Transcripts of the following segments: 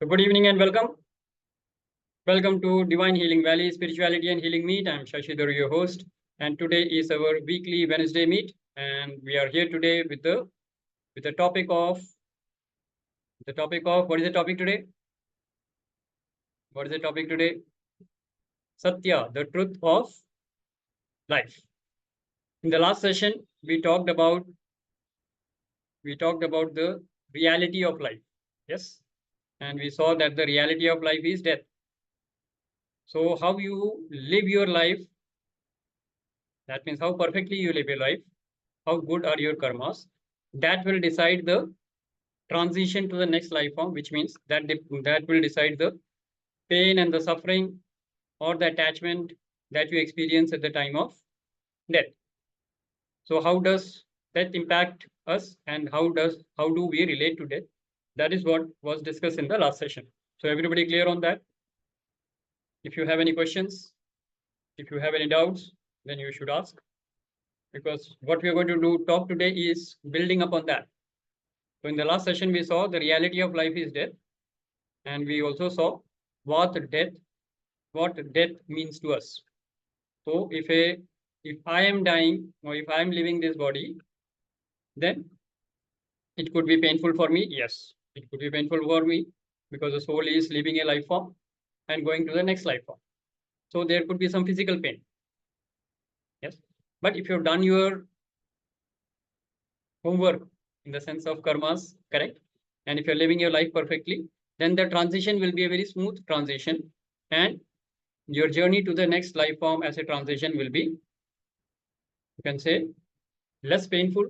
So good evening and welcome. Welcome to Divine Healing Valley Spirituality and Healing Meet. I'm Shashidhar, your host, and today is our weekly Wednesday meet. And we are here today with the topic of what is the topic today? What is the topic today? Satya, the truth of life. In the last session, we talked about the reality of life. Yes, and we saw that the reality of life is death. So how you live your life, that means how perfectly you live your life, how good are your karmas, that will decide the transition to the next life form, which means that will decide the pain and the suffering or the attachment that you experience at the time of death. So how does death impact us, and how do we relate to death? That is what was discussed in the last session. So everybody clear on that? If you have any questions, if you have any doubts, then you should ask, because what we are going to talk today is building upon that. So in the last session, we saw the reality of life is death, and we also saw what death means to us. So if I am dying, or if I am leaving this body, then it could be painful for me. Yes, it could be painful for me because the soul is leaving a life form and going to the next life form. So there could be some physical pain. Yes, but if you've done your homework in the sense of karmas, correct, and if you're living your life perfectly, then the transition will be a very smooth transition, and your journey to the next life form as a transition will be, you can say, less painful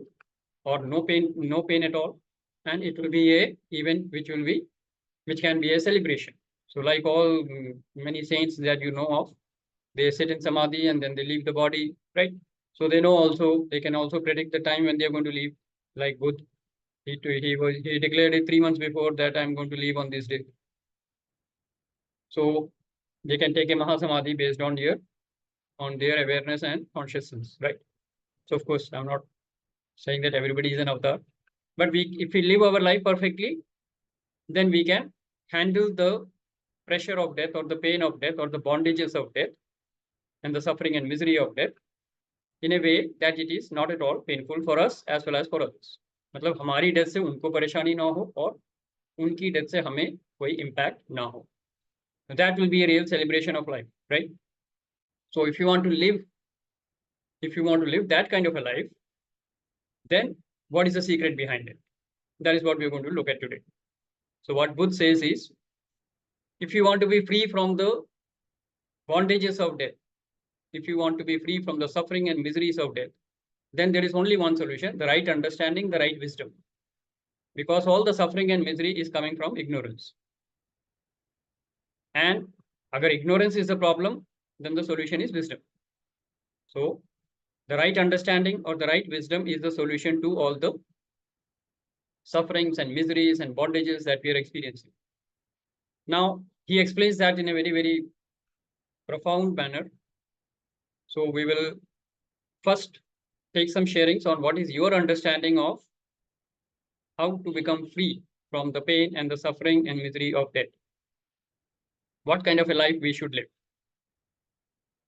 or no pain at all, and it will be a event which can be a celebration. So like all many saints that you know of, they sit in samadhi and then they leave the body, right? So they can also predict the time when they are going to leave. Like Buddha, he declared it 3 months before that I'm going to leave on this day. So they can take a mahasamadhi based on their awareness and consciousness, right? So of course, I'm not saying that everybody is an avatar, but if we live our life perfectly, then we can handle the pressure of death or the pain of death or the bondages of death and the suffering and misery of death in a way that it is not at all painful for us as well as for others. मतलब हमारी death से उनको परेशानी ना हो और उनकी death से हमें कोई इम्पैक्ट ना हो. That will be a real celebration of life, right? So if you want to live that kind of a life, then what is the secret behind it? That is what we are going to look at today. So what Buddha says is, if you want to be free from the bondages of death, if you want to be free from the suffering and miseries of death, then there is only one solution: the right understanding, the right wisdom. Because all the suffering and misery is coming from ignorance. And agar ignorance is the problem, then the solution is wisdom. So the right understanding or the right wisdom is the solution to all the sufferings and miseries and bondages that we are experiencing. Now, he explains that in a very, very profound manner. So we will first take some sharings on what is your understanding of how to become free from the pain and the suffering and misery of death. What kind of a life we should live.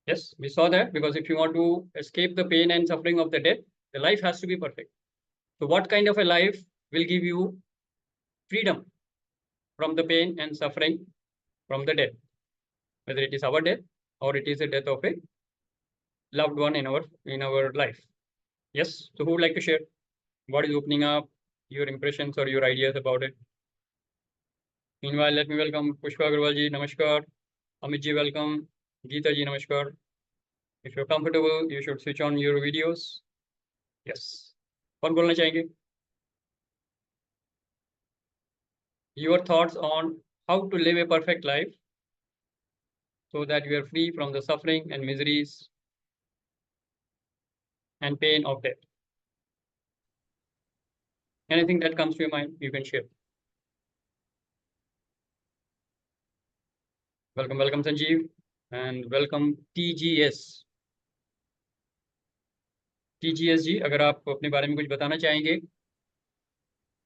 Yes, we saw that, because if you want to escape the pain and suffering of the death, the life has to be perfect. So what kind of a life will give you freedom from the pain and suffering from the death, whether it is our death or it is the death of a loved one in our life? Yes, so who would like to share what is opening up, your impressions or your ideas about it? Meanwhile, let me welcome Pushpa Agarwal ji, namaskar. Amit ji, welcome. Geeta ji, namaskar. If you're comfortable, you should switch on your videos. Yes. कौन बोलना चाहेंगे? Your thoughts on how to live a perfect life so that you are free from the suffering and miseries and pain of death. Anything that comes to your mind, you can share. Welcome, welcome Sanjeev, and welcome TGS. TGS जी, अगर आप अपने बारे में कुछ बताना चाहेंगे.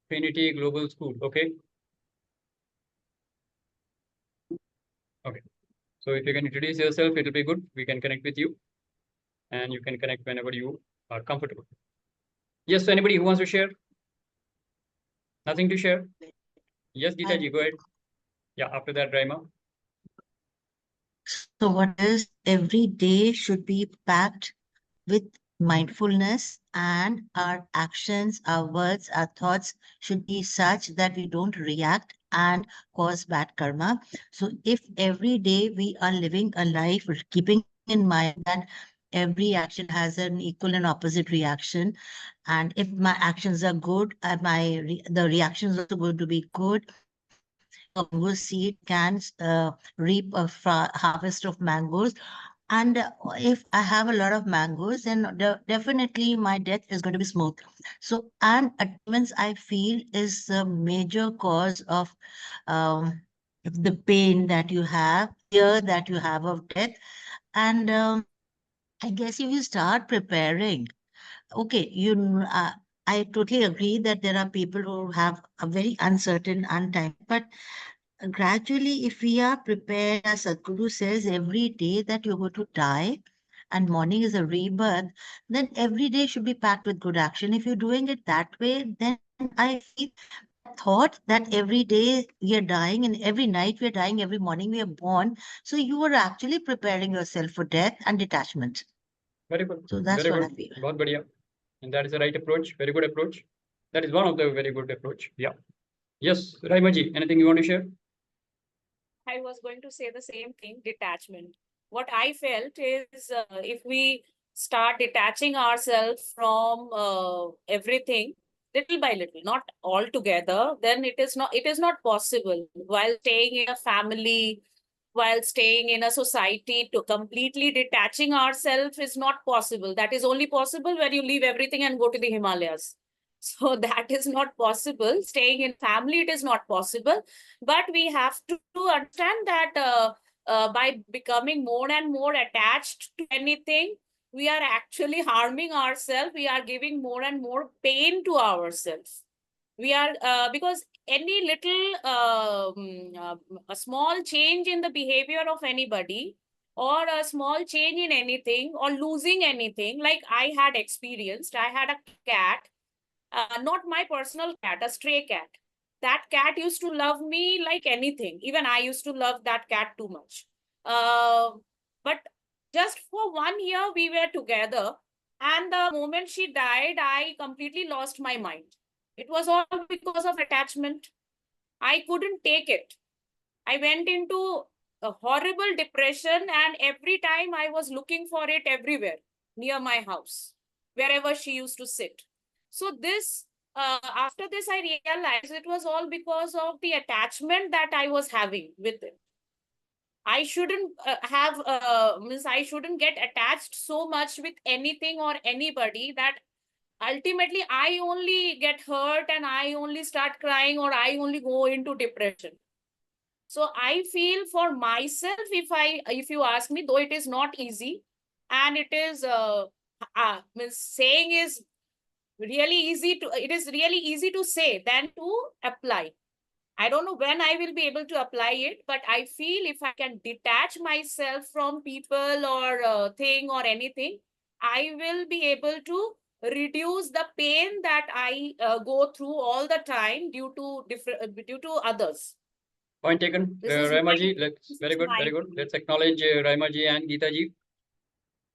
Trinity Global School, okay. Okay. So if you can introduce yourself, it will be good. We can connect with you, and you can connect whenever you are comfortable. Yes, so anybody who wants to share? Nothing to share? Yes, Geeta ji, go ahead. Yeah, after that, Raima. So what is every day should be packed with mindfulness, and our actions, our words, our thoughts should be such that we don't react and cause bad karma. So if every day we are living a life keeping in mind that every action has an equal and opposite reaction, and if my actions are good, the reaction is also going to be good. A mango seed can reap a harvest of mangoes, and if I have a lot of mangoes, then definitely my death is going to be smooth. So, and achievements, I feel, is a major cause of the pain that you have, fear that you have of death. And I guess if you start preparing, okay, I totally agree that there are people who have a very uncertain, untimely, but gradually, if we are prepared, as Sadhguru says, every day that you're going to die and morning is a rebirth, then every day should be packed with good action. If you're doing it that way, then I feel that thought that every day we are dying and every night we are dying, every morning we are born. So you are actually preparing yourself for death and detachment. Very good. So that's Very what I good. feel. बहुत बढ़िया. And that is the right approach. Very good approach. That is one of the very good approach. Yeah. Yes, Raima ji, anything you want to share? I was going to say the same thing, detachment. What I felt is if we start detaching ourselves from everything little by little, not all together, then it is not possible while staying in a family, while staying in a society, to completely detaching ourselves is not possible. That is only possible when you leave everything and go to the Himalayas. So that is not possible. Staying in family, it is not possible. But we have to understand that by becoming more and more attached to anything, we are actually harming ourselves. We are giving more and more pain to ourselves. We are because any little a small change in the behavior of anybody, or a small change in anything, or losing anything, like I had experienced. I had a cat, not my personal cat, a stray cat. That cat used to love me like anything. Even I used to love that cat too much. But just for 1 year we were together, and the moment she died, I completely lost my mind. It was all because of attachment. I couldn't take it. I went into a horrible depression, and every time I was looking for it everywhere near my house, wherever she used to sit. So after this, I realized it was all because of the attachment that I was having with it. I shouldn't I shouldn't get attached so much with anything or anybody that ultimately I only get hurt and I only start crying, or I only go into depression. So I feel for myself, if you ask me, though it is not easy, and it is means saying is really easy to it is really easy to say than to apply. I don't know when I will be able to apply it, but I feel if I can detach myself from people or thing or anything, I will be able to reduce the pain that I go through all the time due to others. Point taken. This is Raima my, ji, this very is good, my very good. Let's acknowledge Raima ji and Geeta ji.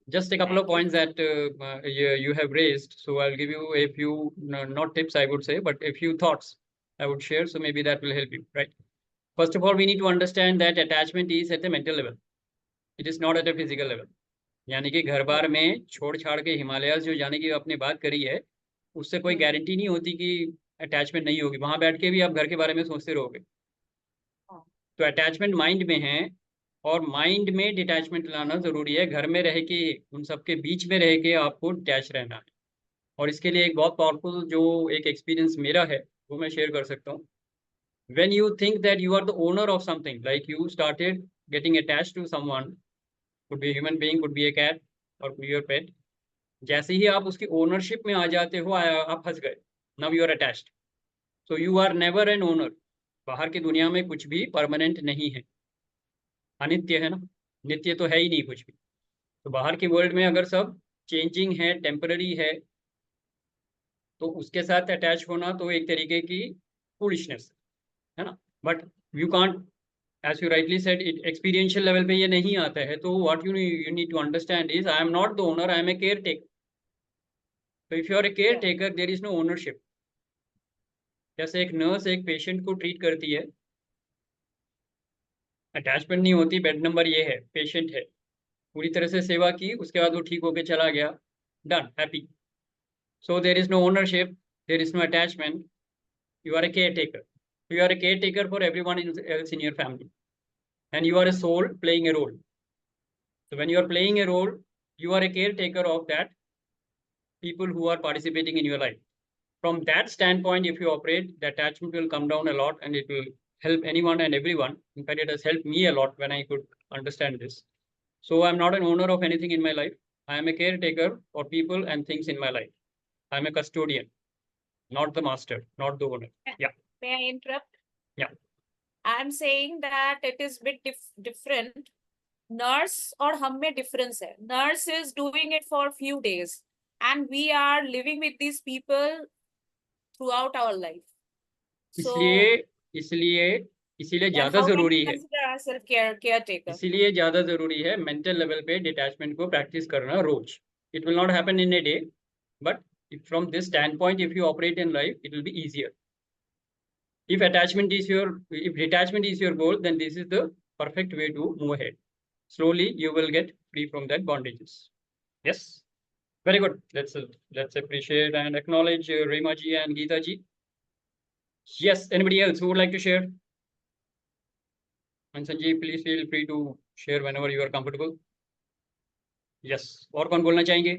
Just a couple of Thank you. points that you have raised. So I'll give you a few, not tips, I would say, but a few thoughts I would share. So maybe that will help you, right? First of all, we need to understand that attachment is at the mental level. It is not at a physical level. यानी कि घर बार में छोड़ छाड़ के हिमालयाज जो जाने की आपने बात करी है, उससे कोई गारंटी नहीं होती कि अटैचमेंट नहीं होगी. वहां बैठ के भी आप घर के बारे में सोचते रहोगे. तो अटैचमेंट माइंड में है, और माइंड में डिटैचमेंट लाना जरूरी है. घर में रह के, उन सबके बीच में रह के आपको डिटैच रहना है. और इसके लिए एक बहुत पावरफुल जो एक एक्सपीरियंस मेरा है वो मैं शेयर कर सकता हूँ. When you think that you are the owner of something, like you started getting attached to someone, could be a human being, could be a cat, or could be your pet. जैसे ही आप उसकी ownership में आ जाते हो, आप फंस गए. Now you are attached. So you are never an owner. बाहर की दुनिया में कुछ भी परमानेंट नहीं है. अनित्य है ना, नित्य तो है ही नहीं कुछ भी। तो बाहर की वर्ल्ड में अगर सब चेंजिंग है, टेम्पररी है, तो उसके साथ अटैच होना तो एक तरीके की फूलिशनेस है ना। But you can't, as you rightly said, it experiential level पे ये नहीं आता है। तो what you need to understand is, I am not the owner, I am a caretaker. तो if you are a caretaker, there is no ownership. जैसे एक nurse एक पेशेंट को ट्रीट करती है, अटैचमेंट नहीं होती, बेड नंबर ये है, पेशेंट है, पूरी तरह से सेवा की, उसके बाद वो ठीक होके चला गया, done, happy. So there is no ownership, there is no attachment, you are a caretaker. You are a caretaker for everyone else in your family, and you are a soul playing a role. So when you are playing a role, you are a caretaker of that people who are participating in your life. From that standpoint, if you operate, the attachment will come down a lot, and it will help anyone and everyone. In fact, it has helped me a lot when I could understand this. So I'm not an owner of anything in my life. I am a caretaker for people and things in my life. I'm a custodian, not the master, not the owner. Yeah. May I interrupt? Yeah. I'm saying that it is bit different. Nurse और हम में difference है. Nurse is doing it for few days, and we are living with these people throughout our life. So इसीलिए then ज्यादा how can जरूरी we है, consider ourselves caretaker? इसीलिए ज्यादा जरूरी है मेंटल लेवल पे डिटैचमेंट को प्रैक्टिस करना रोज. It will not happen in a day, but from this standpoint, if you operate in life, it will be easier. If detachment is your goal, then this is the perfect way to move ahead. Slowly you will get free from that bondages. Yes, very good. Let's appreciate and acknowledge Rema ji and Geeta ji. Yes, anybody else who would like to share? And Sanjeev, please feel free to share whenever you are comfortable. Yes, और कौन बोलना चाहेंगे?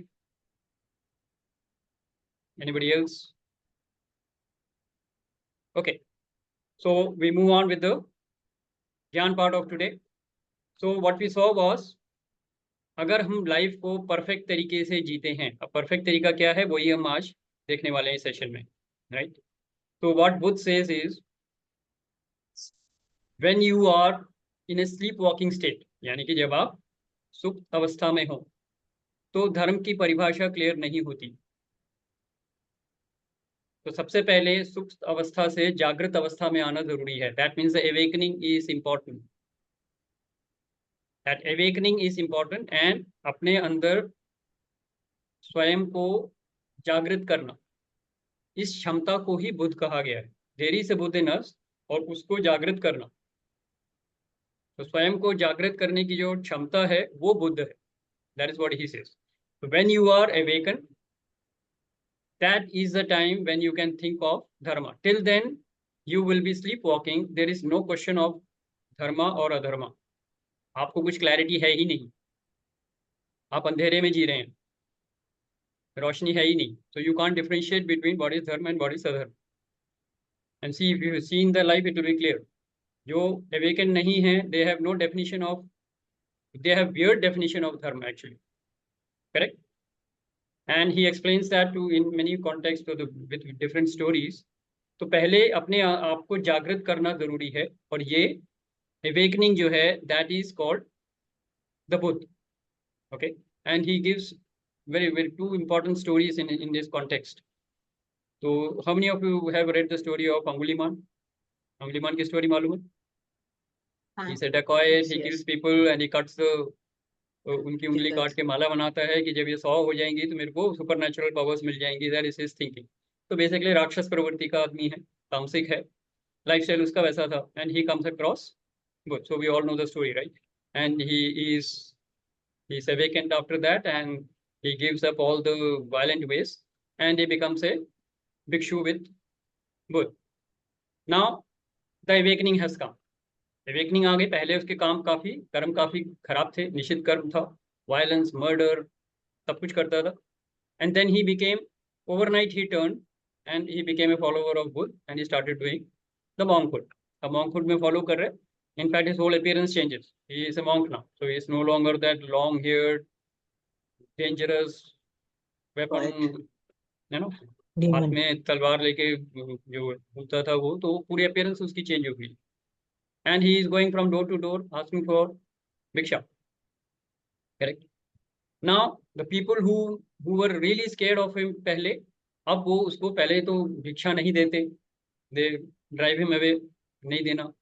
Anybody else? Okay, so we move on with the Gyan part of today. So what we saw was, अगर हम life को perfect तरीके से जीते हैं, अब परफेक्ट तरीका क्या है वही हम आज देखने वाले हैं सेशन में, राइट? तो what Buddha says is, when you are in a sleep walking state, यानी कि जब आप सुप्त अवस्था में हो, तो धर्म की परिभाषा क्लियर नहीं होती. तो सबसे पहले सुप्त अवस्था से जागृत अवस्था में आना जरूरी है. That means the awakening is important. That awakening is important, and अपने अंदर स्वयं को जागृत करना, इस क्षमता को ही बुद्ध कहा गया है. देयर इज अ बुद्ध इन अस, और उसको जागृत करना, तो स्वयं को जागृत करने की जो क्षमता है वो बुद्ध है. That is what he says. So when you are awakened, that is the time when you can think of dharma. Till then you will be sleepwalking. There is no question of dharma और अधर्मा. आपको कुछ clarity है ही नहीं, आप अंधेरे में जी रहे हैं, रोशनी है ही नहीं. So you can't differentiate between what is dharma and what is adharma. And see, if you see in the life, it will be clear. जो awakened नहीं है, they have no definition of, they have weird definition of dharma actually. Correct? And he explains that to in many contexts with different stories. तो पहले अपने आप को जागृत करना जरूरी है, और ये awakening जो है, that is called the Buddha. Okay, and he gives very two important stories in this context. So how many of you have read the story of Anguliman? Anguliman की story मालूम है? He's a dacoit, he kills people and he cuts the उनकी उंगली काट के माला बनाता है कि जब ये 100 हो जाएंगी तो मेरे को सुपर नेचुरल पावर्स मिल जाएंगी. That is his thinking. तो बेसिकली राक्षस प्रवृत्ति का आदमी है, तामसिक है, लाइफस्टाइल उसका वैसा था, and he comes across good. So we all know the story, right? And he is awakened after that, and he gives up all the violent ways, and he becomes a bhikshu with Buddha. Now the awakening has come. awakening आ गई. पहले उसके कर्म काफी खराब थे, निषिद्ध कर्म था, वायलेंस, मर्डर, सब कुछ करता था. And then he became, overnight he turned and he became a follower of Buddha, and he started doing the monkhood. अब monkhood में follow कर रहे. In fact, his whole appearance changes. He is a monk now, so he is no longer that long-haired, dangerous weapon, you know, हाथ में तलवार लेके जो घूमता था वो, तो पूरी appearance उसकी change हो गई. And he is going from door to door asking for भिक्षा. Correct. Now the people who were really scared of him पहले, अब वो उसको पहले तो भिक्षा नहीं देते, they drive him away, नहीं देना.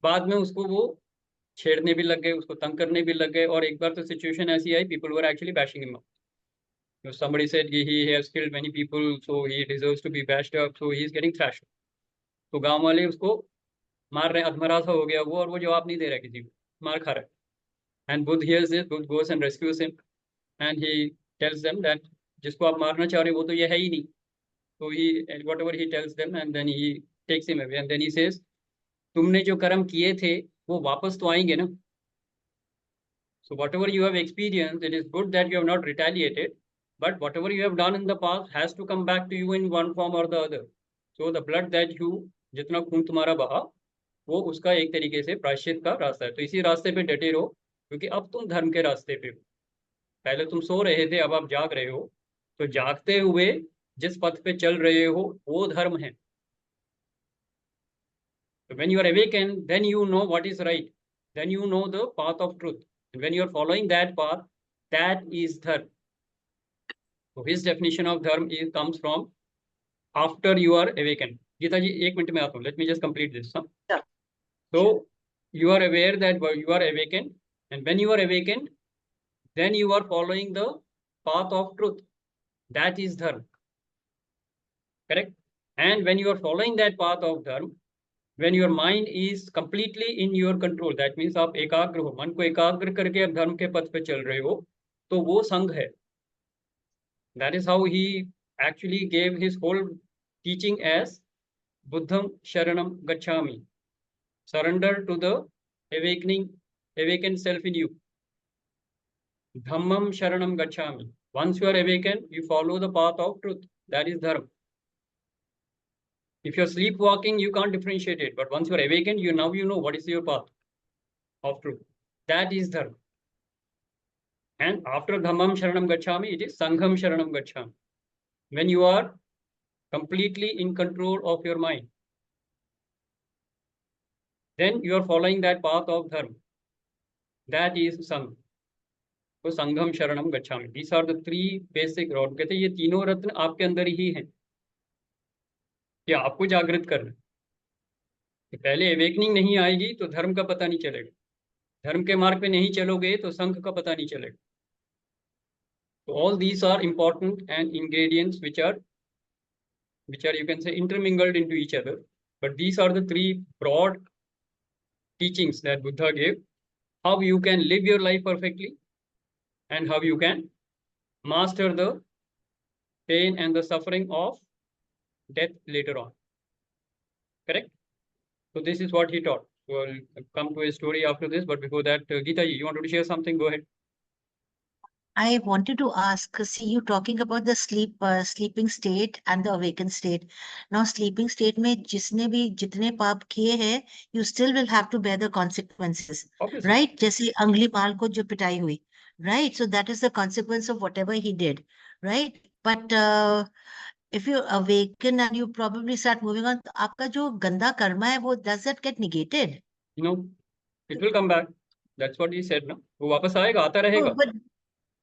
बाद में उसको वो छेड़ने भी लग गए, उसको तंग करने भी लग गए, और एक बार तो सिचुएशन ऐसी आई, people were actually bashing him up. So somebody said he has killed many people, so he deserves to be bashed up, so he is getting thrashed. तो गांव वाले उसको मार रहे हैं, अधमरा सा हो गया वो, और वो जवाब नहीं दे रहा किसी को, मार खा रहा है. And Buddha hears this, Buddha goes and rescues him, and he tells them that जिसको आप मारना चाह रहे हो वो तो ये है ही नहीं. So he, whatever he tells them, and then he takes him away, and then he says, तुमने जो कर्म किए थे वो वापस तो आएंगे ना. So whatever you have experienced, it is good that you have not retaliated, but whatever you have done in the past has to come back to you in one form or the other. So the blood that you, जितना खून तुम्हारा बहा, वो उसका एक तरीके से प्रायश्चित का रास्ता है. तो इसी रास्ते पे डटे रहो, क्योंकि अब तुम धर्म के रास्ते पे हो. पहले तुम सो रहे थे, अब आप जाग रहे हो. तो जागते हुए जिस पथ पे चल रहे हो वो धर्म है. So when you are awakened, then you know what is right. Then you know the path of truth. And when you are following that path, that is dharma. So his definition of dharma comes from after you are awakened. Geeta ji, एक minute में आता हूँ. Let me just complete this. Huh? Sure. So you are aware that you are awakened, and when you are awakened, then you are following the path of truth. That is dharma. Correct? And when you are following that path of dharma, when your mind is completely in your control, that means आप एकाग्र हो, मन को एकाग्र करके आप धर्म के पथ पे चल रहे हो, तो वो संघ है. That is how he actually gave his whole teaching as Buddham Sharanam Gacchami. Surrender to the awakened self in you. Dhammam Sharanam Gacchami. Once you are awakened, you follow the path of truth. That is dharma. If you're sleepwalking, you can't differentiate it. But once you're awakened, you know what is your path of truth. That is dharma. And after Dhammam Sharanam Gacchami, it is Sangham Sharanam Gacchami. When you are completely in control of your mind, then you are following that path of dharma. That is Sangha. So Sangham Sharanam Gacchami. These are the three basic rods. कहते हैं ये तीनों रत्न आपके अंदर ही हैं. क्या आपको जागृत करना. पहले अवेकनिंग नहीं आएगी तो धर्म का पता नहीं चलेगा. धर्म के मार्ग पे नहीं चलोगे तो संघ का पता नहीं चलेगा. So all these are important and ingredients which are you can say intermingled into each other. But these are the three broad teachings that Buddha gave. How you can live your life perfectly, and how you can master the pain and the suffering of death later on. Correct? So this is what he taught. So I'll come to a story after this, but before that, Geeta ji, you wanted to share something? Go ahead. I wanted to ask, see you talking about the sleeping state and the awakened state. Now, sleeping state में जिसने भी जितने पाप किए हैं, you still will have to bear the consequences, Obviously. right? जैसे अंगुलीमाल को जो पिटाई हुई, right? So that is the consequence of whatever he did, right? But if you awaken and you probably start moving on, तो आपका जो गंदा कर्मा है, वो does that get negated? No, it will come back. That's what he said. No, वो वापस आएगा, आता रहेगा. But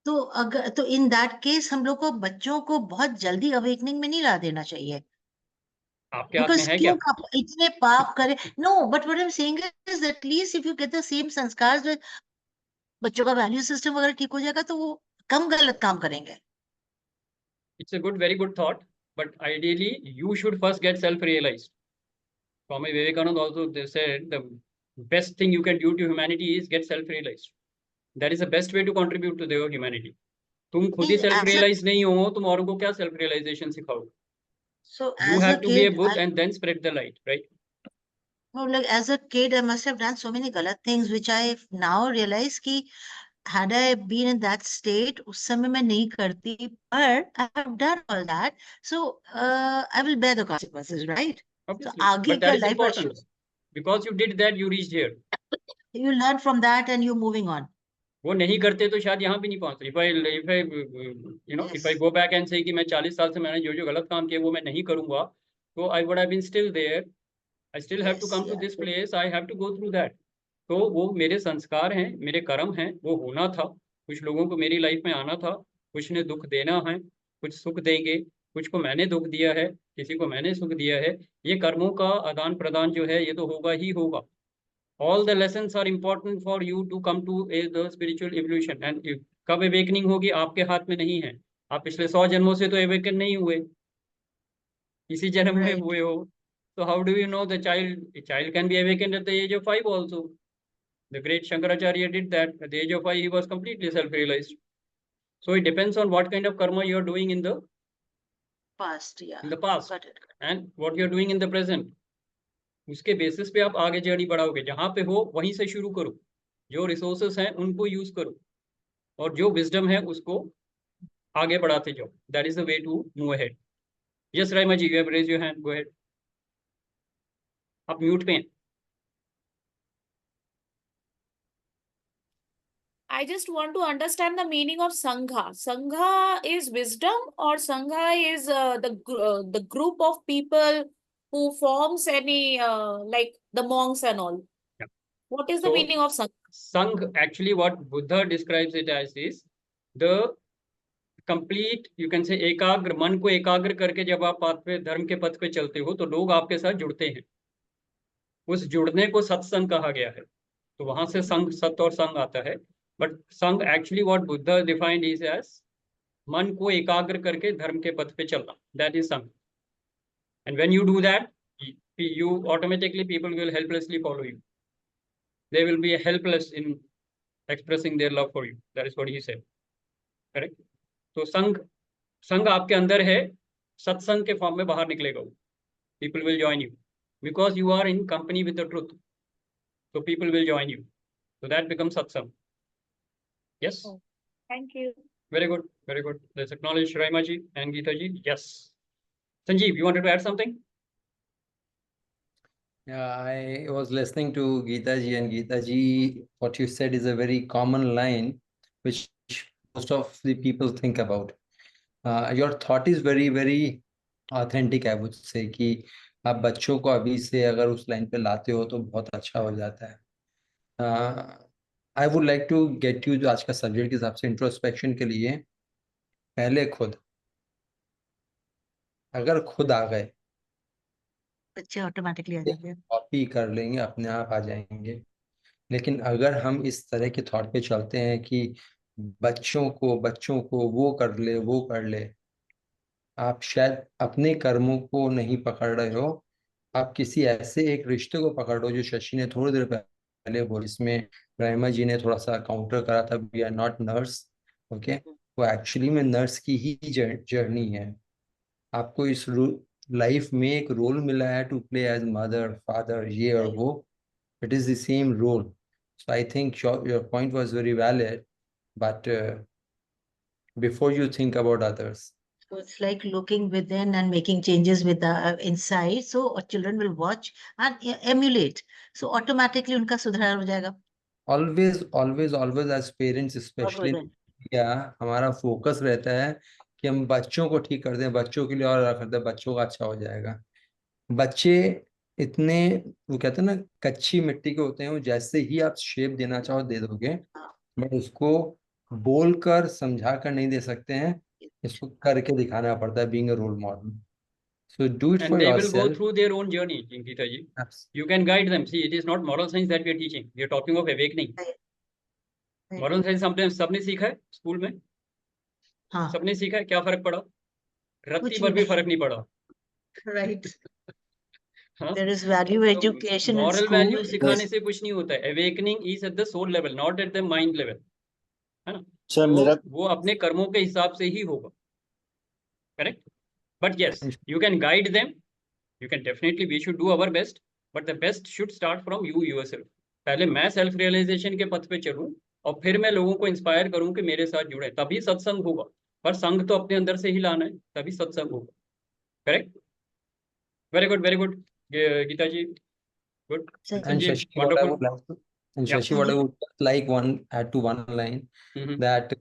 तो अगर तो इन दैट केस हम लोग को बच्चों को बहुत जल्दी अवेकनिंग में नहीं ला देना चाहिए. आपके हाथ में Because है क्यों क्या? इतने पाप करे. No, but what I'm saying is at least if you get the same संस्कार जो बच्चों का वैल्यू सिस्टम अगर ठीक हो जाएगा तो वो कम गलत काम करेंगे. It's a very good thought, but ideally you should first get self-realized. Swami Vivekananda also they said the best thing you can do to humanity is get self-realized. That is the best way to contribute to their humanity. तुम खुद ही self-realized नहीं हो, तुम औरों को क्या self-realization सिखाओगे? So You as a have to be a kid, Buddha and then spread the light, right? no, like as a kid, I must have done so many गलत things which I now realize कि had I been in that state, उस समय मैं नहीं करती, but I have done all that, so I will bear the consequences, right? Obviously. So आगे But that का is life important. assurance. Because you did that, you reached here. You learn from that and you're moving on. वो नहीं करते तो शायद यहाँ भी नहीं पहुंचते. If I Yes. go back and say कि मैं 40 साल से मैंने जो गलत काम किया वो मैं नहीं करूंगा, तो I would have been still there. I still have to Yes, come to yeah. this place. I have to go through that. तो वो मेरे संस्कार हैं, मेरे कर्म हैं, वो होना था। कुछ लोगों को मेरी लाइफ में आना था, कुछ ने दुख देना है, कुछ सुख देंगे, कुछ को मैंने दुख दिया है, किसी को मैंने सुख दिया है। ये कर्मों का आदान प्रदान जो है ये तो होगा ही होगा। All the lessons are important for you to come to the spiritual evolution. And कब अवेकनिंग होगी आपके हाथ में नहीं है। आप पिछले 100 जन्मों से तो अवेकन नहीं हुए, इसी जन्म में Right. हुए हो। तो how do you know the child can be awaken at the age of 5 also. The great Shankaracharya did that at the age of 5 he was completely self-realized. So it depends on what kind of karma you are doing in the Past, yeah. past Got it. and what you are doing in the present. उसके basis पे आप आगे journey बढ़ाओगे। जहां पे हो वहीं से शुरू करो, जो रिसोर्सेस हैं उनको यूज करो, और जो विजडम है उसको आगे बढ़ाते जाओ। That is the way to move ahead. Yes Raima ji, you have raise your hand, go ahead. आप म्यूट पे हैं। I just want to understand the meaning of Sangha. Sangha is wisdom, or Sangha is the group of people who forms any like the monks and all. Yeah. What is the So, meaning of Sangha? Sangh, actually what Buddha describes it as is the complete, you can say, एकाग्र मन को एकाग्र करके जब आप path पे, धर्म के पथ पे चलते हो तो लोग आपके साथ जुड़ते हैं। उस जुड़ने को सत्संग कहा गया है। तो वहां से संग, सत और संग आता है। But Sangha actually what Buddha defined is as मन को एकाग्र करके धर्म के पथ पे चलना, that is Sangha. And when you do that, you automatically, people will helplessly follow you. They will be helpless in expressing their love for you. That is what he said. Correct? तो संग, संग आपके अंदर है, सत्संग के फॉर्म में बाहर निकलेगा वो। People will join you because you are in company with the truth. So people will join you. So that becomes satsang. Yes. Oh, thank you. Very good. Very good. Let's acknowledge Raima ji and Geeta ji. Yes. Sanjeev, you wanted to add something? Yeah, I was listening to Geeta ji, and Geeta ji, what you said is a very common line, which most of the people think about. Your thought is very, very authentic, I would say, कि आप बच्चों को अभी से अगर उस line पे लाते हो तो बहुत अच्छा हो जाता है। I would like to get you, जो आज का सब्जेक्ट के हिसाब से इंट्रोस्पेक्शन के लिए, पहले खुद, अगर खुद आ गए बच्चे ऑटोमेटिकली आ जाएंगे। कॉपी कर लेंगे, अपने आप आ जाएंगे। लेकिन अगर हम इस तरह के थॉट पे चलते हैं कि बच्चों को वो कर ले, आप शायद अपने कर्मों को नहीं पकड़ रहे हो, आप किसी ऐसे एक रिश्ते को पकड़ रहे हो, जो शशि ने थोड़ी देर पहले बोला, इसमें राइमा जी ने थोड़ा सा काउंटर करा था, we are not nurse. Okay, वो एक्चुअली में नर्स की ही जर्नी है। आपको इस लाइफ में एक रोल मिला है to play as mother, father, ये और वो। It is the same role. So I think your point was very valid, but before you think about others. So it's like looking within and making changes with the inside. So children will watch and emulate. So automatically उनका सुधार हो जाएगा। Always as parents, especially in India, हमारा focus रहता है कि हम बच्चों को ठीक कर दें, बच्चों के लिए और कर दें, बच्चों का अच्छा हो जाएगा। बच्चे इतने, वो कहते हैं ना, कच्ची मिट्टी के होते हैं, वो जैसे ही आप शेप देना चाहो दे दोगे, बट उसको बोलकर समझा कर नहीं दे सकते हैं, इसको करके दिखाना पड़ता है, being a role model. So do it And for they will go yourself. through their own journey, Geeta ji. You can guide them. See, it is not moral science that we are teaching. We are talking of awakening. Moral science सबने सीखा है school में। हाँ, सबने सीखा है, क्या फर्क पड़ा? रत्ती कुछ भर भी नहीं। फर्क नहीं पड़ा। right. हाँ? There is value education in moral school. Value सिखाने से कुछ नहीं होता है। Awakening is at the soul level, not at the mind level, है ना? सर तो मेरा वो अपने कर्मों के हिसाब से ही होगा। Correct? But yes, you can guide them, you can definitely, we should do our best, but the best should start from you yourself. पहले मैं सेल्फ रियलाइजेशन के पथ पे चलूं और फिर मैं लोगों को इंस्पायर करूं कि मेरे साथ जुड़े, तभी सत्संग होगा। पर संग तो अपने अंदर से ही लाना है, तभी सत्संग होगा। Correct? Very good, very good Geeta ji, good. Sir, And Sanjeev, Shashi, what I wonderful. would like to, and Yeah. Shashi, what I would like add to one line, that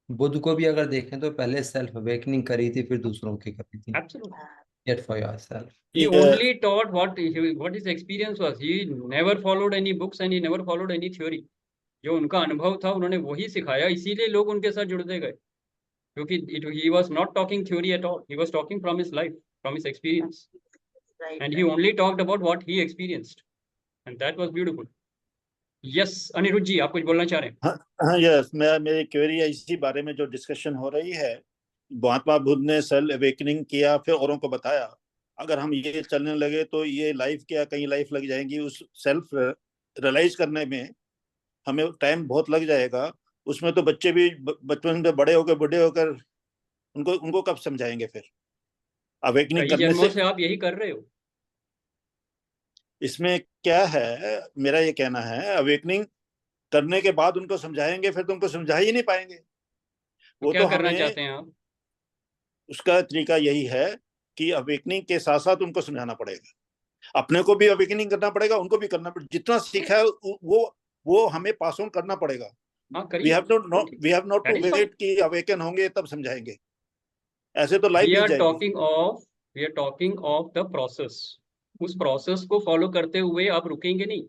Buddha को भी अगर देखें तो पहले सेल्फ अवेकनिंग करी थी, फिर दूसरों की करी थी। Absolutely. Yet for yourself. He Yeah. only taught what his experience was. He never followed any books and he never followed any theory. जो उनका अनुभव था उन्होंने वही सिखाया, इसीलिए लोग उनके साथ जुड़ते गए, क्योंकि he was not talking theory at all. He was talking from his life, from his experience, Right, and he only talked about what he experienced, and that was beautiful. Yes, Anirudh जी, आप कुछ बोलना चाह रहे हैं? हाँ यस, मेरी query है इसी बारे में जो डिस्कशन हो रही है। महात्मा बुद्ध ने सेल्फ अवेकनिंग किया, फिर औरों को बताया। अगर हम ये चलने लगे तो ये लाइफ क्या कहीं लाइफ लग जाएंगी, उस सेल्फ रियलाइज करने में हमें टाइम बहुत लग जाएगा। उसमें तो बच्चे भी बचपन में बड़े होकर बूढ़े होकर उनको कब समझाएंगे फिर अवेकनिंग कई करने जन्मों से? से आप यही कर रहे हो। इसमें क्या है, मेरा ये कहना है अवेकनिंग करने के बाद उनको समझाएंगे फिर तो उनको समझा ही नहीं पाएंगे। तो वो क्या तो करना हमें चाहते हैं आप? उसका तरीका यही है कि अवेकनिंग के साथ साथ उनको समझाना पड़ेगा, अपने को भी अवेकनिंग करना पड़ेगा, उनको भी करना पड़ेगा। जितना सीखा है वो हमें पास ऑन करना पड़ेगा। हाँ, वी करिए। Have not to That is fine. Wait कि अवेकन होंगे तब समझाएंगे, ऐसे तो लाइफ We बीत are जाएगी। talking of the process. उस प्रोसेस को फॉलो करते हुए आप रुकेंगे नहीं।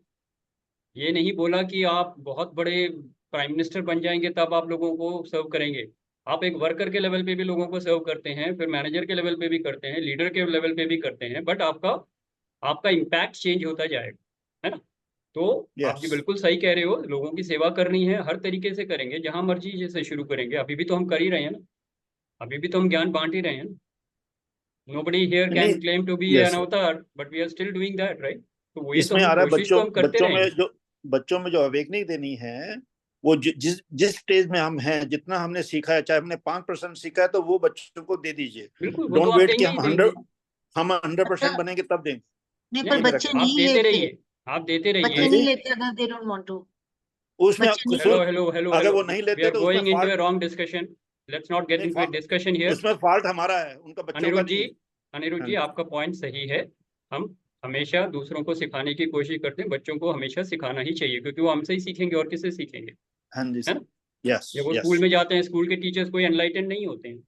ये नहीं बोला कि आप बहुत बड़े प्राइम मिनिस्टर बन जाएंगे तब आप लोगों को सर्व करेंगे। आप एक वर्कर के लेवल पे भी लोगों को सर्व करते हैं, फिर मैनेजर के लेवल पे भी करते हैं, लीडर के लेवल पे भी करते हैं, बट आपका इम्पैक्ट चेंज होता जाएगा, है ना? तो आप जी यस, बिल्कुल सही कह रहे हो, लोगों की सेवा करनी है, हर तरीके से करेंगे, जहां मर्जी जैसे शुरू करेंगे। अभी भी तो हम कर ही रहे हैं ना, अभी भी तो हम ज्ञान बांट ही रहे हैं ना। Nobody here नहीं, can claim to be yes, an avatar, but we are still doing that, right? तो वो ये तो इसमें हम आ रहा है कोशिश तो हम करते रहेंगे। बच्चों में जो अवेकनिंग देनी है वो जिस स्टेज में हम हैं, जितना हमने सीखा है, चाहे हमने 5% सीखा है तो वो बच्चों को दे दीजिए। बिल्कुल, वो तो डोंट आप वेट कि देंगे ही देंगे। हम 100% बनेंगे तब देंगे। नहीं, नहीं, पर ये मेरा बच्चे कहना आप नहीं देते लेते, रहिए, आप देते बच्चे रहिए। नहीं लेते अगर दे डोंट वांट टू। उसमें बच्चे नहीं हेलो कसूर, हेलो हेलो अगर हेलो, वो नहीं we लेते are तो going उसमें into a fault wrong discussion. Let's not get into a discussion here. उसमें फॉल्ट हमारा है, उनका बच्चों का नहीं है। अनिरुद्ध जी, हाँ आपका पॉइंट सही है। हम हमेशा दूसरों को सिखाने की कोशिश करते हैं, बच्चों को हमेशा सिखाना ही चाहिए, क्योंकि वो हमसे ही सीखेंगे और किससे सीखेंगे, हाँ जी, है ना? यस जब वो यस। स्कूल में जाते हैं, स्कूल के टीचर्स कोई एनलाइटेंड नहीं होते हैं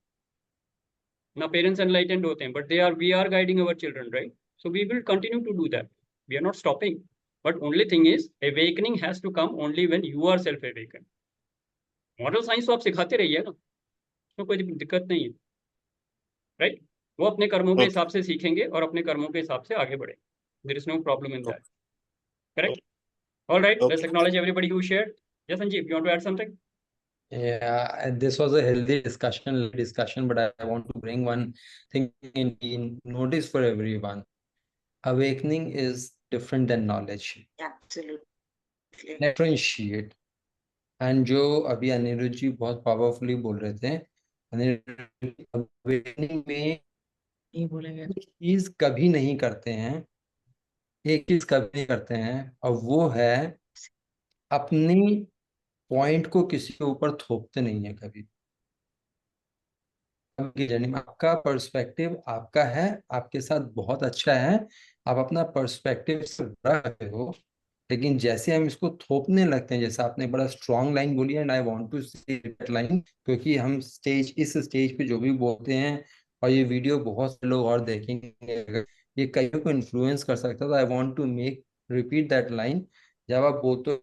ना, पेरेंट्स एनलाइटेंड होते हैं, but we are guiding our children, right? So we will continue to do that, we are not stopping, but only thing is awakening has to come only when you are self awaken. Moral science तो आप सिखाते रहिए ना, उसमें कोई दिक्कत नहीं है, राइट? वो अपने कर्मों के ओके हिसाब से सीखेंगे और अपने कर्मों के हिसाब से आगे बढ़े। There is no problem in that, correct? All right, let's okay. Acknowledge everybody who shared. Yes, Sanjeev, you want to add something? Yeah, and this was a healthy discussion, but I want to bring one thing in notice for everyone. Awakening is different than knowledge. Absolutely. Differentiate. And जो अभी अनिरुद्ध जी बहुत powerfully बोल रहे थे, awakening में ये बोलेंगे कुछ चीज कभी नहीं करते हैं, एक चीज कभी नहीं करते हैं, और वो है अपनी पॉइंट को किसी के ऊपर थोपते नहीं है कभी। आपकी जर्नी में आपका पर्सपेक्टिव आपका है, आपके साथ बहुत अच्छा है, आप अपना पर्सपेक्टिव रख रहे हो, लेकिन जैसे हम इसको थोपने लगते हैं, जैसे आपने बड़ा स्ट्रॉन्ग लाइन बोली, and I want to say that line, क्योंकि हम इस स्टेज पे जो भी बोलते हैं, और ये वीडियो बहुत से लोग और देखेंगे, अगर ये कईयों को इन्फ्लुएंस कर सकता है, तो I want to repeat that line. जब आप बोलते हो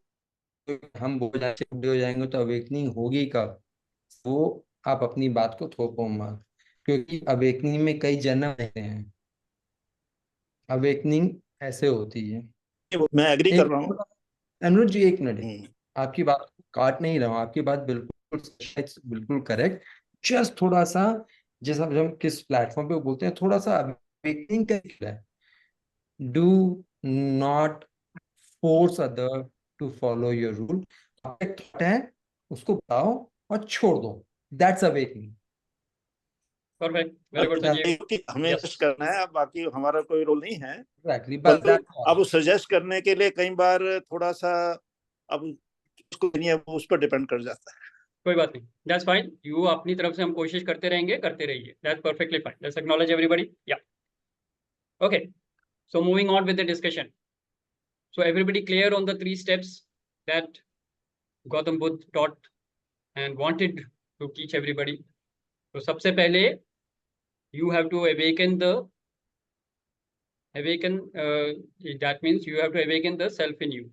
हम बूढ़े हो जाएंगे तो अवेकनिंग होगी कब, वो आप अपनी बात को थोपो मत, क्योंकि अवेकनिंग में कई जन्म रहते हैं। अवेकनिंग ऐसे होती है। मैं एग्री कर रहा हूँ। अनुज जी, एक मिनट, आपकी बात काट नहीं रहा हूँ, आपकी बात बिल्कुल बिल्कुल करेक्ट। जस्ट थोड़ा सा, जैसा हम किस प्लेटफॉर्म पे बोलते हैं, थोड़ा सा अवेकनिंग का है, do not force other to follow your rule. एक थॉट है, उसको बताओ और छोड़ दो, that's awakening. Perfect, very good, Sanjeev. कि हमें Yes. सजेस्ट करना है, बाकी हमारा कोई रोल नहीं है। एग्जैक्टली, बस परंतु अब सजेस्ट करने के लिए कई बार थोड़ा सा अब उसको नहीं है, वो उस पर डिपेंड कर जाता है। कोई बात नहीं, दैट्स फाइन। यू अपनी तरफ से हम कोशिश करते रहेंगे, करते रहिए, that's perfectly fine. Let's acknowledge everybody. या okay, so moving on with the discussion. So everybody clear on the 3 steps that Gautam Buddha taught and wanted to teach everybody? तो सबसे पहले you have to awaken the awaken, that means you have to awaken the self in you.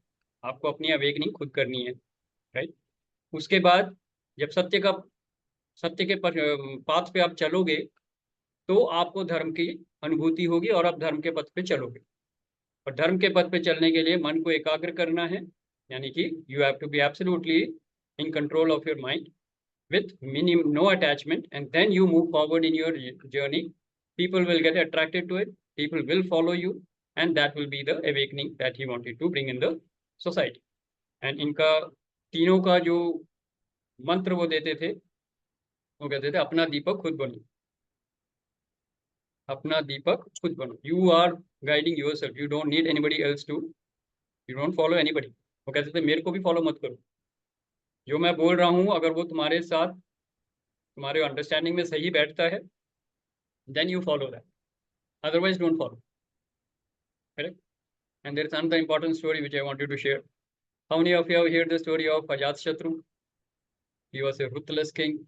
आपको अपनी awakening खुद करनी है, right? उसके बाद जब सत्य के पाथ पे आप चलोगे तो आपको धर्म की अनुभूति होगी और आप धर्म के पथ पे चलोगे। और धर्म के पथ पे चलने के लिए मन को एकाग्र करना है, यानी कि you have to be absolutely in control of your mind with no attachment, and then you move forward in your journey. People will get attracted to it, people will follow you, and that will be the awakening that he wanted to bring in the society. And इनका तीनों का जो मंत्र वो देते थे, वो कहते थे अपना दीपक खुद बनो, अपना दीपक खुद बनो। You are guiding yourself, you don't need anybody else to, you don't follow anybody. वो कहते थे मेरे को भी फॉलो मत करो, जो मैं बोल रहा हूँ अगर वो तुम्हारे साथ तुम्हारे अंडरस्टैंडिंग में सही बैठता है, then you follow that, otherwise don't follow, correct? And there is another important story which I wanted to share. How many of you have heard the story of Ajatashatru? He was a ruthless king,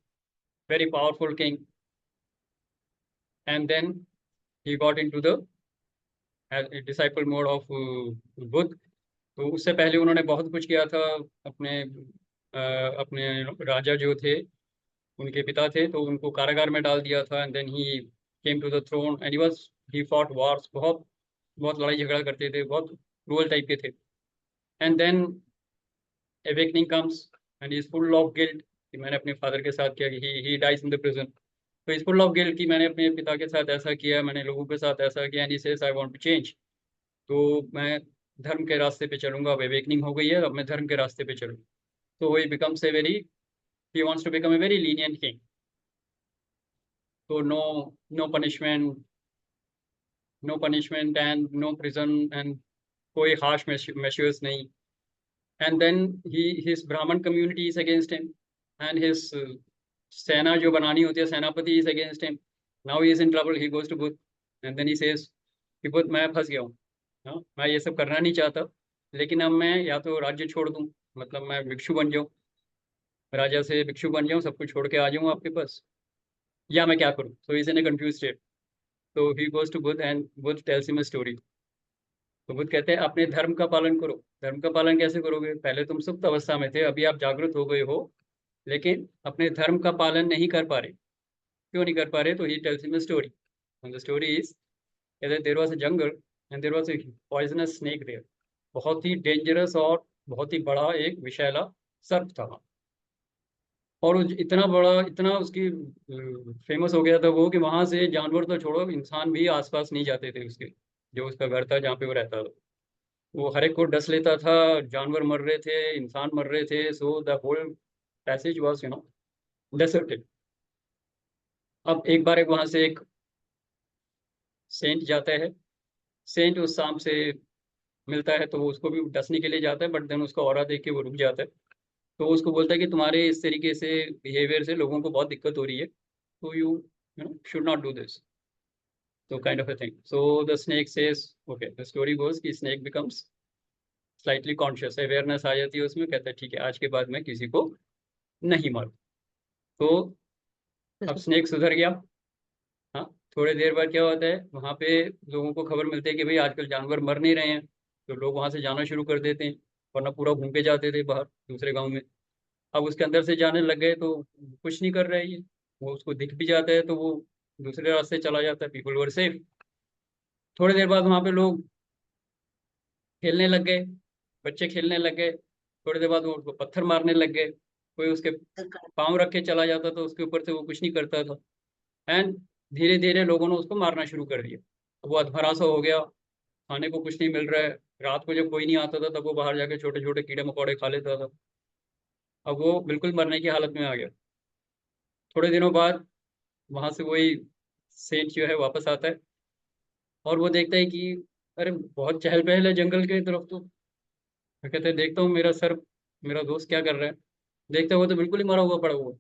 very powerful king, and then he got into the disciple mode of Buddha. तो उससे पहले उन्होंने बहुत कुछ किया था, अपने राजा जो थे, उनके पिता थे, तो उनको कारागार में डाल दिया था। And then he came to the throne and he fought wars, बहुत लड़ाई झगड़ा करते थे, बहुत क्रूअल टाइप के थे। And then awakening comes and is full of guilt कि मैंने अपने फादर के साथ किया, he dies in the prison. तो इज फुल ऑफ गिल्ट कि मैंने अपने पिता के साथ ऐसा किया, मैंने लोगों के साथ ऐसा किया, and he says I want to change. तो मैं धर्म के रास्ते पे चलूंगा, अब अवेकनिंग हो गई है, अब मैं धर्म के रास्ते पे चलूँ। तो ही becomes he wants to become a very lenient king. So no punishment and no prison and कोई harsh measures नहीं. And then his Brahman community is against him, and his सेना जो बनानी होती है, सेनापति is against him. Now he is in trouble. He goes to Buddha and then he says कि बुद्ध मैं फंस गया हूँ, मैं ये सब करना नहीं चाहता, लेकिन अब मैं या तो राज्य छोड़ दूँ, मतलब मैं भिक्षु बन जाऊँ, राजा से भिक्षु बन जाऊँ, सब कुछ छोड़ के आ जाऊँ आपके पास, या मैं क्या करूँ। So is in a confuse state. तो he goes to Buddha and Buddha tells him a story. तो बुद्ध कहते हैं अपने धर्म का पालन करो। धर्म का पालन कैसे करोगे? पहले तुम सुप्त अवस्था में थे, अभी आप जागृत हो गए हो, लेकिन अपने धर्म का पालन नहीं कर पा रहे। क्यों नहीं कर पा रहे? तो he tells him a story, and the story is there was a jungle and there was a poisonous snake there. बहुत ही डेंजरस और बहुत ही बड़ा एक विषैला सर्प था वहाँ। और इतना बड़ा, इतना उसकी फेमस हो गया था वो कि वहां से जानवर तो छोड़ो, इंसान भी आसपास नहीं जाते थे उसके, जो उसका घर था जहाँ पे वो रहता था। वो हर एक को डस लेता था, जानवर मर रहे थे, इंसान मर रहे थे। So the whole passage was deserted. अब एक बार वहां से एक सेंट जाता है, सेंट उस सांप से मिलता है, तो वो उसको भी डसने के लिए जाता है, बट देन उसका ऑरा देख के वो रुक जाता है। तो उसको बोलता है कि तुम्हारे इस तरीके से बिहेवियर से लोगों को बहुत दिक्कत हो रही है, तो you should not do this, so kind of a thing. So the snake says, okay, the story goes कि snake becomes slightly conscious, awareness आ जाती है उसमें, कहता है ठीक है आज के बाद मैं किसी को नहीं मारूं। तो अब स्नेक सुधर गया। हाँ, थोड़ी देर बाद क्या होता है, वहाँ पे लोगों को खबर मिलती है कि भाई आजकल जानवर मर नहीं रहे हैं, तो लोग वहाँ से जाना शुरू कर देते हैं, वरना पूरा घूम के जाते थे बाहर दूसरे गाँव में। अब उसके अंदर से जाने लग गए तो कुछ नहीं कर रहा है ये, वो उसको दिख भी जाता है तो वो दूसरे रास्ते चला जाता है। People were safe. थोड़ी देर बाद वहाँ पे लोग खेलने लग गए, बच्चे खेलने लग गए। थोड़ी देर बाद वो उसको पत्थर मारने लग गए, कोई उसके पाँव रख के चला जाता था उसके ऊपर से, वो कुछ नहीं करता था। एंड धीरे धीरे लोगों ने उसको मारना शुरू कर दिया। वो अधमरा सा हो गया, खाने को कुछ नहीं मिल रहा है। रात को जब कोई नहीं आता था तब वो बाहर जाके छोटे छोटे कीड़े मकोड़े खा लेता था। अब वो बिल्कुल मरने की हालत में आ गया। थोड़े दिनों बाद वहां से वही सेठ जो है वापस आता है और वो देखता है कि अरे बहुत चहल पहल है जंगल के तरफ। तो कहते हैं देखता हूँ मेरा दोस्त क्या कर रहा है। देखता है वो तो बिल्कुल ही मरा हुआ पड़ा हुआ।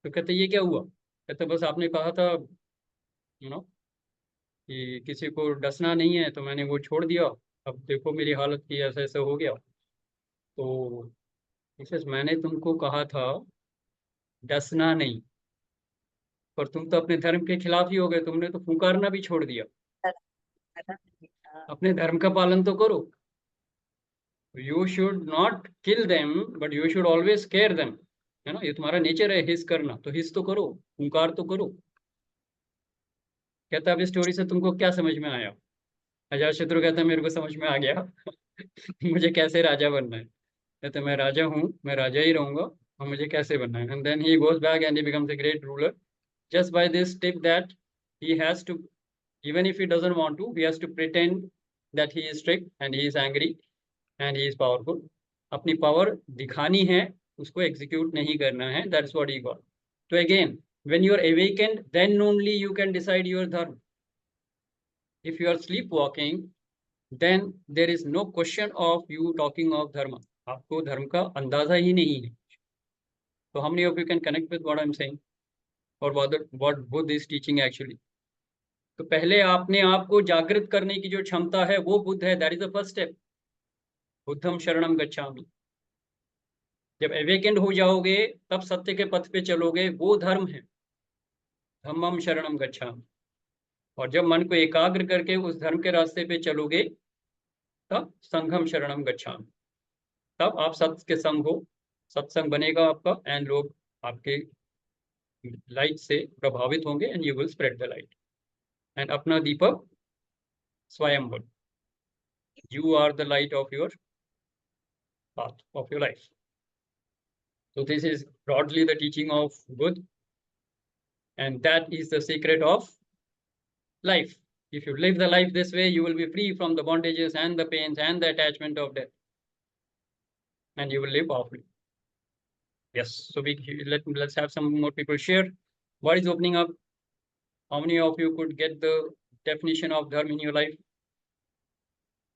तो कहते ये क्या हुआ? कहते बस आपने कहा था कि किसी को डसना नहीं है, तो मैंने वो छोड़ दिया, अब देखो मेरी हालत की, ऐसा ऐसा हो गया। तो मैंने तुमको कहा था डसना नहीं, पर तुम तो अपने धर्म के खिलाफ ही हो गए, तुमने तो फुकारना भी छोड़ दिया। अपने धर्म का पालन तो करो. You should not kill them, but you should always care them. है ना, ये तुम्हारा नेचर है हिस करना, तो हिस तो करो, हुंकार तो करो. कहता है अब इस स्टोरी से तुमको क्या समझ में आया? अजातशत्रु कहता है मेरे को समझ में आ गया. मुझे कैसे राजा बनना है. कहते मैं राजा हूँ, मैं राजा ही रहूंगा, और मुझे कैसे बनना है. And then he goes back and he becomes a great ruler just by this tip that he has to, even if he doesn't want to, he has to pretend that he is strict and he is angry and he is powerful. अपनी power दिखानी है, उसको execute नहीं करना है. That's what he got. So again, when you are awakened, then only you can decide your dharma. If you are sleepwalking, then there is no question of you talking of dharma. आपको धर्म का अंदाजा ही नहीं है. So how many of you can connect with what I'm saying? और what Buddha is teaching actually. तो पहले आपने आपको जागृत करने की जो क्षमता है वो बुद्ध है. That is the first step. बुद्धम शरणम गच्छामि. जब अवेकेंड हो जाओगे तब सत्य के पथ पे चलोगे, वो धर्म है. धम्मम शरणम गच्छामि. और जब मन को एकाग्र करके उस धर्म के रास्ते पे चलोगे तब संघम शरणम गच्छामि. तब आप सत्य के संग हो, सत्संग बनेगा आपका, एंड लोग आपके लाइट से प्रभावित होंगे and you will spread the light. And अपना दीपक स्वयं बन. You are the light of your path, of your life. So this is broadly the teaching of Buddha, and that is the secret of life. If you live the life this way, you will be free from the bondages and the pains and the attachment of death, and you will live powerfully. Yes. So let's have some more people share. What is opening up? How many of you could get the definition of dharma in your life?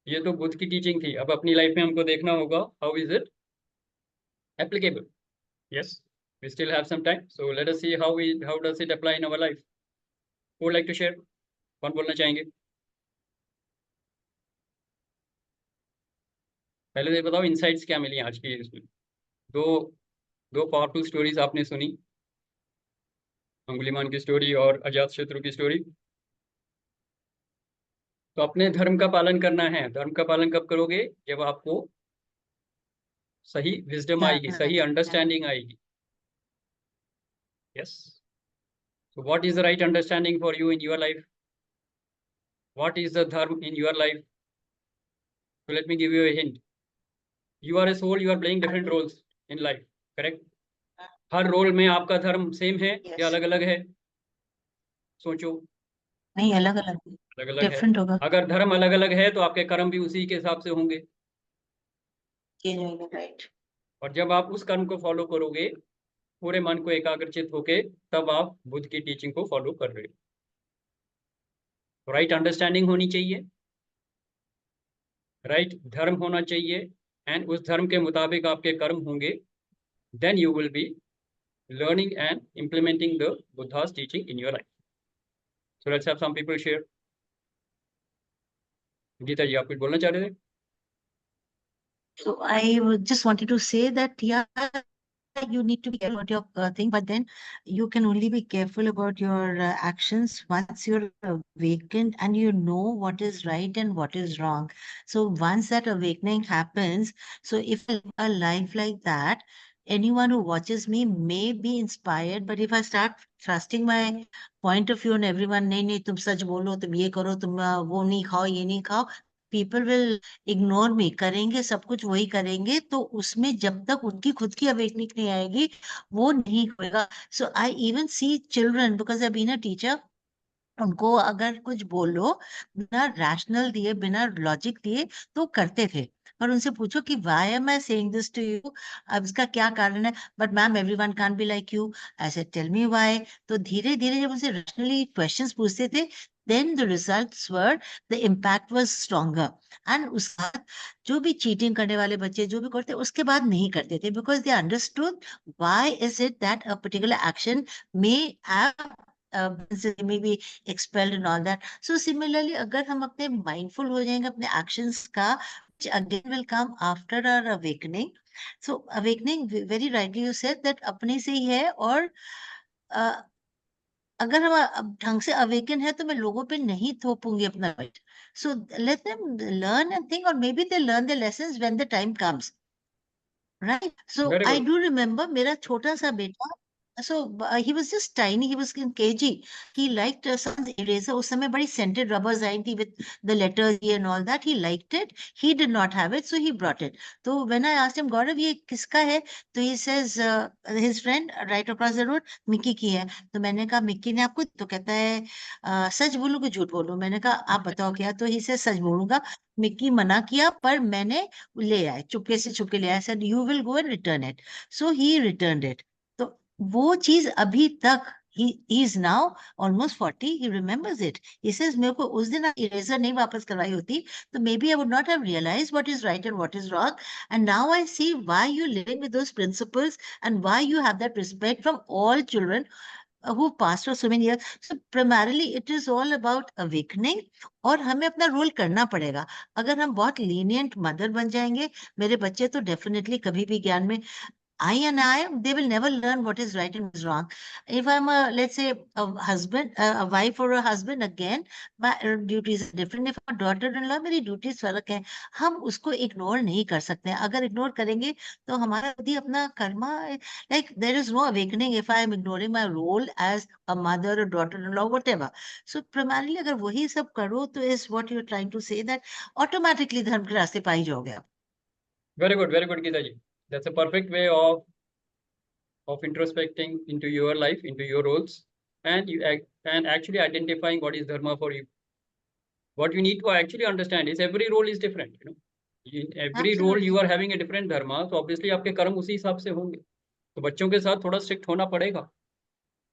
ये तो बुद्ध की teaching थी. अब अपनी life में हमको देखना होगा how is it applicable. Yes, we still have some time, so let us see how does it apply in our life. Who would like to share? कौन बोलना चाहेंगे? पहले तो बताओ इनसाइट्स क्या मिली आज की इसमें. दो पावरफुल स्टोरीज आपने सुनी, अंगुलीमान की स्टोरी और अजातशत्रु की स्टोरी. तो अपने धर्म का पालन करना है. धर्म का पालन कब करोगे? जब आपको सही विजडम आएगी, सही अंडरस्टैंडिंग आएगी. Yes. So what is the right understanding for you in your life? What is the dharma in your life? So let me give you a hint. You are a soul, you are playing different roles in life, correct? हर role में आपका धर्म same है या अलग अलग है? सोचो. नहीं, अलग अलग अलग अलग है. डिफरेंट होगा. अगर धर्म अलग अलग है तो आपके कर्म भी उसी के हिसाब से होंगे. राइट. और जब आप उस कर्म को फॉलो करोगे पूरे मन को एकाग्रचित होके, तब आप बुद्ध की टीचिंग को फॉलो कर रहे हो. राइट अंडरस्टैंडिंग होनी चाहिए, राइट धर्म होना चाहिए, एंड उस धर्म के मुताबिक आपके कर्म होंगे. Then you will be learning and implementing the Buddha's teaching in your life. So let's have some people share. Geeta ji, आप कुछ बोलना चाह रहे थे? So I just wanted to say that, yeah, you need to be careful about your thing, but then you can only be careful about your actions once you're awakened and you know what is right and what is wrong. So once that awakening happens, so if I live a life like that, anyone who watches me may be inspired, but if I start trusting my point of view on everyone, नहीं नहीं तुम सच बोलो, तुम ये करो, तुम वो नहीं खाओ, ये नहीं खाओ, people will इग्नोर मी, करेंगे सब कुछ वही करेंगे. तो उसमें जब तक उनकी खुद की अवेकनिंग नहीं आएगी वो नहीं होगा. So I even see children, because I been a teacher, उनको अगर कुछ बोलो बिना रैशनल दिए, बिना लॉजिक दिए तो करते थे. पर उनसे पूछो कि why am I saying this to you, अब इसका क्या कारण है? But ma'am everyone can't be like you. I said tell me why. तो धीरे धीरे जब उनसे रैशनली क्वेश्चंस पूछते थे, then the results were, the impact was stronger. And उसके बाद जो भी चीटिंग करने वाले बच्चे जो भी करते उसके बाद नहीं करते थे, because they understood why is it that a particular action may have may be expelled and all that. So similarly, अगर हम अपने mindful हो जाएंगे अपने actions का, which again will come after our awakening. So awakening, very rightly you said that अपने से ही है. और अगर हम ढंग से अवेकन है तो मैं लोगों पे नहीं थोपूंगी अपना right. So let them learn and think, or maybe they learn the lessons when the time comes. Right. So Very I good. do remember मेरा छोटा सा बेटा, so he was just tiny, he was in KG. He liked some eraser. उस समय बड़ी scented rubbers आई थी with the letters E and all that. He liked it. He did not have it, so he brought it. So when I asked him, Gaurav, ये किसका है? तो he says his friend right across the road, Mickey की है. तो मैंने कहा Mickey ने आपको, तो कहता है सच बोलूं कि झूठ बोलूं? मैंने कहा आप बताओ क्या? तो ही से सच बोलूंगा, मिक्की मना किया पर मैंने ले आए, चुपके से छुपके ले आए. said you will go and return it. So he returned it. तो वो चीज अभी तक he is now almost 40, he remembers it. He says मेरे को उस दिन इरेजर नहीं वापस करवाई होती तो maybe I would not have realized what is right and what is wrong, and now I see why you're living with those principles and why you have that respect from all children who passed for so many years. So primarily it is all about awakening, और हमें अपना role करना पड़ेगा. अगर हम बहुत lenient mother बन जाएंगे, मेरे बच्चे तो definitely कभी भी ज्ञान में they will never learn what is right and what is wrong. If I'm a, let's say, a husband, a wife or a husband, again, my duties are different. If I'm a daughter-in-law, मेरी duties फर्क है. हम उसको ignore नहीं कर सकते. अगर ignore करेंगे, तो हमारा भी अपना Karma, like there is no awakening if I am ignoring my role as a mother, a daughter-in-law, whatever. So primarily, अगर वही सब करो, तो is what you're trying to say that automatically धर्म के रास्ते पाई जाओगे आप. Very good, Geeta ji. That's a perfect way of introspecting into your life, into your roles, and and actually identifying what is dharma for you. What you need to actually understand is every role is different. In every role you are having a different dharma, so obviously आपके कर्म उसी हिसाब से होंगे. तो बच्चों के साथ थोड़ा स्ट्रिक्ट होना पड़ेगा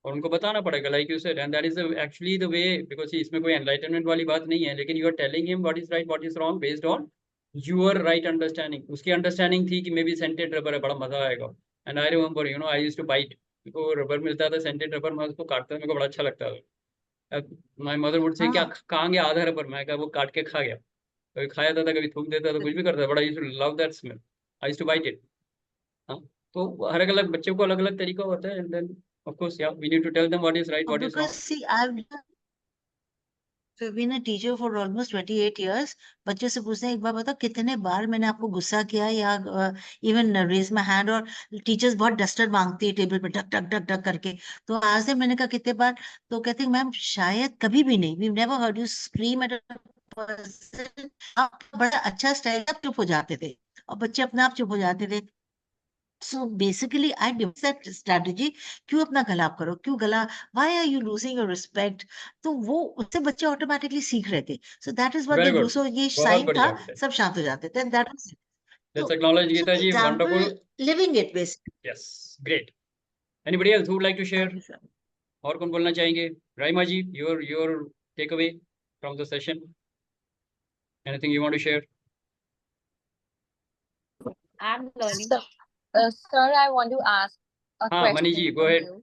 और उनको बताना पड़ेगा, like you said, and that is actually the way, because इसमें कोई enlightenment वाली बात नहीं है, लेकिन you are telling him what is right, what is wrong based on your right understanding. उसकी understanding थी कि मे बी scented rubber है, बड़ा मजा आएगा. And I remember, I used to bite. वो रबर मिलता था scented rubber, मैं उसको काटता था, मेरे को बड़ा अच्छा लगता था. My mother would say क्या कहाँ गया आधा रबर, मैं कहा वो काट के खा गया. कभी खा जाता था, कभी थूक देता था, कुछ भी करता था, बड़ा I used to love that smell. I used to bite it. हाँ, तो हर अलग बच्चों को अलग अलग तरीका होता है, and then of course, yeah, we need to tell them what is right, what is wrong. Because see, I've been a teacher for almost 28 years. बच्चों से पूछते हैं एक बार बताओ कितने बार मैंने आपको गुस्सा किया या इवन रेज माय हैंड, और टीचर्स बहुत डस्टर मांगती है टेबल पे टक टक टक टक करके. तो आज से मैंने कहा कितने बार, तो कहते हैं मैम शायद कभी भी नहीं, we never heard you scream at a person. आप बड़ा अच्छा स्टाइल, आप चुप हो जाते थे और बच्चे अपने आप चुप हो जाते थे. So basically, I developed that strategy. क्यों अपना गला आप करो, क्यों गला, why are you losing your respect? तो वो उससे बच्चे ऑटोमेटिकली सीख रहे थे. So that is what Very they do. good. So ये बहुत साइन था, बढ़िया गीता जी. सब शांत हो जाते थे. That was it. Let's So, acknowledge so Geeta ji. example, Wonderful. living it basically. Yes, great. Anybody else who would like to share? Thank you, sir. और कौन बोलना चाहेंगे? Raima ji, your takeaway from the session. Anything you want to share? I'm learning. Sir, I want to ask a हाँ, question Mani ji, go from ahead. you.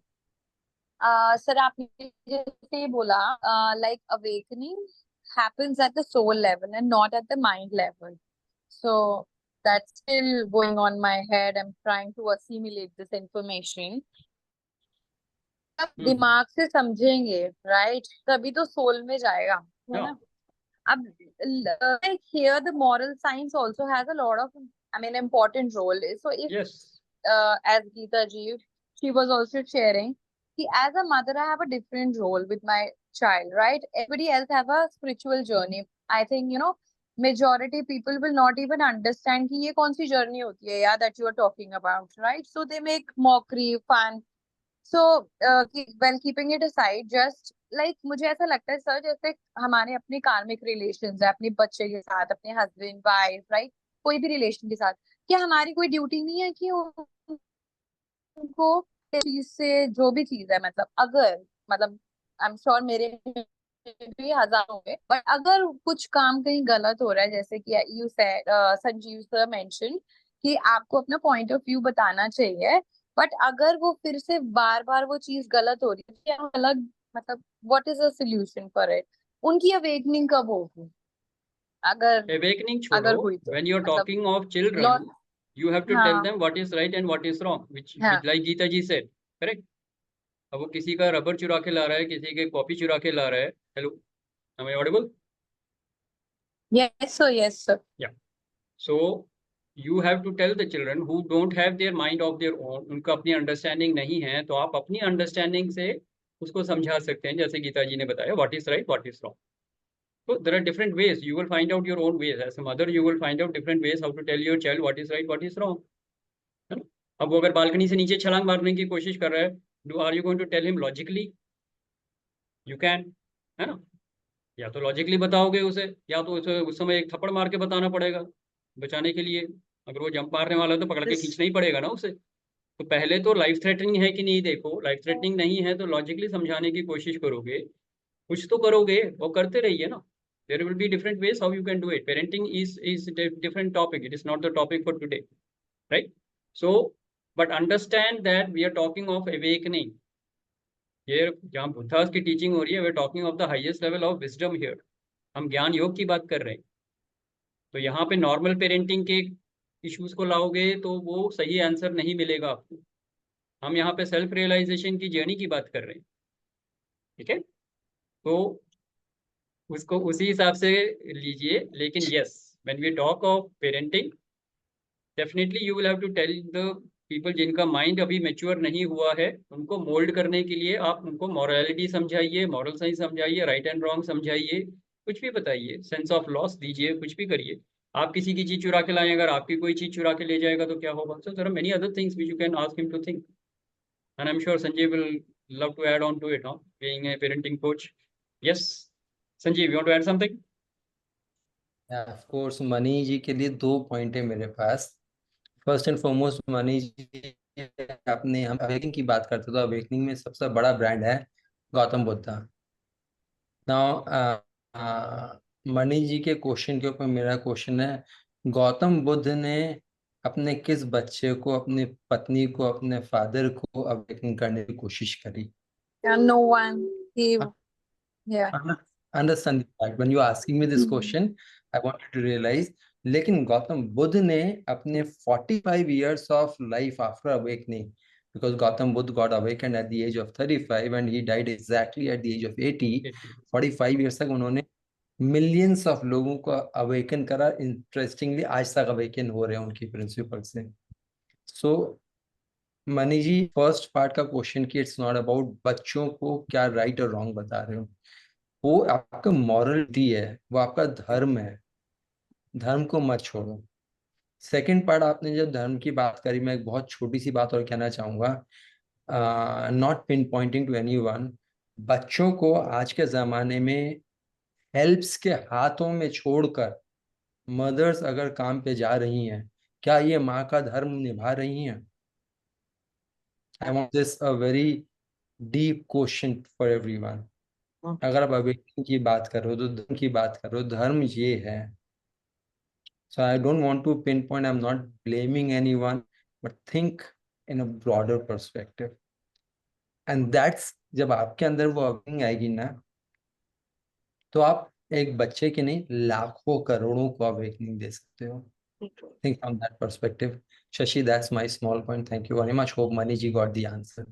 Sir, आपने जैसे बोला, like awakening happens at the soul level and not at the mind level. So that's still going on my head. I'm trying to assimilate this information. अब दिमाग से समझेंगे, right? तभी तो soul में जाएगा, है ना? अब like here the moral science also has a lot of, important role. So if Yes. as Geeta ji, she was also sharing, as a mother, I have a different role with my child, right? Everybody else have a spiritual journey. I think, majority people will not even understand कि ये कौन सी journey होती है, that you are talking about, right? So they make mockery, fun. So when keeping it aside, just like मुझे ऐसा लगता है sir, जैसे हमारे अपने कार्मिक रिलेशंस है, अपने बच्चे के साथ, अपने हस्बैंड वाइफ, राइट, कोई भी रिलेशन के साथ, क्या हमारी कोई ड्यूटी नहीं है कि उनको चीज से, जो भी चीज है, अगर आई एम श्योर मेरे भी हजारों होंगे, बट अगर कुछ काम कहीं गलत हो रहा है, जैसे कि you said, Sanjeev sir mention कि आपको अपना पॉइंट ऑफ व्यू बताना चाहिए, बट अगर वो फिर से बार बार वो चीज गलत हो रही है, अलग what is a solution for it? उनकी अवेकनिंग कब होगी? अगर Awakening अगर छोड़ो. हुई तो When you're talking of children, you have to tell them what is right and what is wrong, which like Geeta ji said, correct? अब वो किसी का रबर चुरा के ला रहा है, किसी के कॉपी चुरा के ला रहा है. Hello, am I audible? Yes, sir. Yes, sir. So you have to tell the children who don't have their mind of their own, उनका अपनी अंडरस्टैंडिंग नहीं है, तो आप अपनी अंडरस्टैंडिंग से उसको समझा सकते हैं, जैसे गीता जी ने बताया what is right what is wrong. So there are different ways. You will find out your own ways. As a mother, you will find out different ways how to tell your child what is right, what is wrong. है ना? अब वो अगर balcony से नीचे छलांग मारने की कोशिश कर रहा है, are you going to tell him logically? You can, है ना? या तो लॉजिकली बताओगे उसे, या तो उसे उस समय एक थप्पड़ मार के बताना पड़ेगा बचाने के लिए. अगर वो जंप मारने वाला है तो पकड़ के This- खींचना ही पड़ेगा ना उसे. तो पहले तो लाइफ थ्रेटनिंग है कि नहीं देखो. लाइफ थ्रेटनिंग नहीं है तो लॉजिकली समझाने की कोशिश करोगे, कुछ तो करोगे, वो करते रहिए ना. There will be different ways how you can do it. Parenting is a different topic. It is not the topic for today, right? So, but understand that we are talking of awakening. Here, जहाँ Buddhas की teaching हो रही है, we are talking of the highest level of wisdom here. हम ज्ञान योग की बात कर रहे हैं. तो यहाँ पे नॉर्मल पेरेंटिंग के इश्यूज को लाओगे तो वो सही आंसर नहीं मिलेगा आपको. हम यहाँ पे सेल्फ रियलाइजेशन की जर्नी की बात कर रहे हैं, ठीक है? तो उसको उसी हिसाब से लीजिए. लेकिन yes, when we talk of parenting, definitely you will have to tell the people जिनका माइंड अभी मैच्योर नहीं हुआ है, उनको मोल्ड करने के लिए आप उनको मॉरलिटी समझाइए, मॉरल साइंस समझाइए, राइट एंड रॉन्ग समझाइए, कुछ भी बताइए, सेंस ऑफ लॉस दीजिए, कुछ भी करिए. आप किसी की चीज चुरा के लाएं, अगर आपकी कोई चीज चुरा के ले जाएगा तो क्या होगा? So there are many other things which you can ask him to think, and I am sure Sanjeev will love to add on to it, being a parenting coach. Yes Sanjeev, you want to add something? Of course Mani ji के लिए 2 point है मेरे पास. First and foremost, Mani ji, अपने हम awakening की बात करते तो अवेकनिंग में सबसे बड़ा ब्रांड है गौतम बुद्धा. नाउ मनी जी के क्वेश्चन के ऊपर मेरा क्वेश्चन है, गौतम बुद्ध ने अपने किस बच्चे को, अपनी पत्नी को, अपने फादर को अवेकनिंग करने की कोशिश करी? Yeah, no one. He, yeah. Understand the fact. When you asking me this Mhm. question, I wanted to realize. लेकिन गौतम बुद्ध ने अपने 45 years of life after awakening, because Gautam Buddha got awakened at the age of 35 and he died exactly at the age of 80. 45 years तक उन्होंने millions of लोगों को awaken करा. Interestingly, आज तक awaken हो रहे हैं उनकी प्रिंसिपल से. So मनी जी, फर्स्ट पार्ट का क्वेश्चन कि इट्स नॉट अबाउट बच्चों को क्या राइट और रॉन्ग बता रहे हो, वो आपका मॉरलिटी है, वो आपका धर्म है. धर्म को मत छोड़ो. सेकंड पार्ट, आपने जब धर्म की बात करी, मैं एक बहुत छोटी सी बात और कहना चाहूंगा, not pinpointing to anyone. बच्चों को आज के जमाने में हेल्प्स के हाथों में छोड़कर मदर्स अगर काम पे जा रही हैं, क्या ये माँ का धर्म निभा रही हैं? I want this a very deep question for everyone. अगर आप अवेकनिंग की बात करो तो धर्म की बात करो, धर्म ये है. So I don't want to pinpoint, I'm not blaming anyone, but think in a broader perspective. And that's, जब आपके अंदर वो अवेकनिंग आएगी ना, तो आप एक बच्चे के नहीं, लाखों करोड़ों को अवेकनिंग दे सकते हो. Think from that perspective. Shashi, that's my small point. Thank you very much. Hope Mani ji got the answer.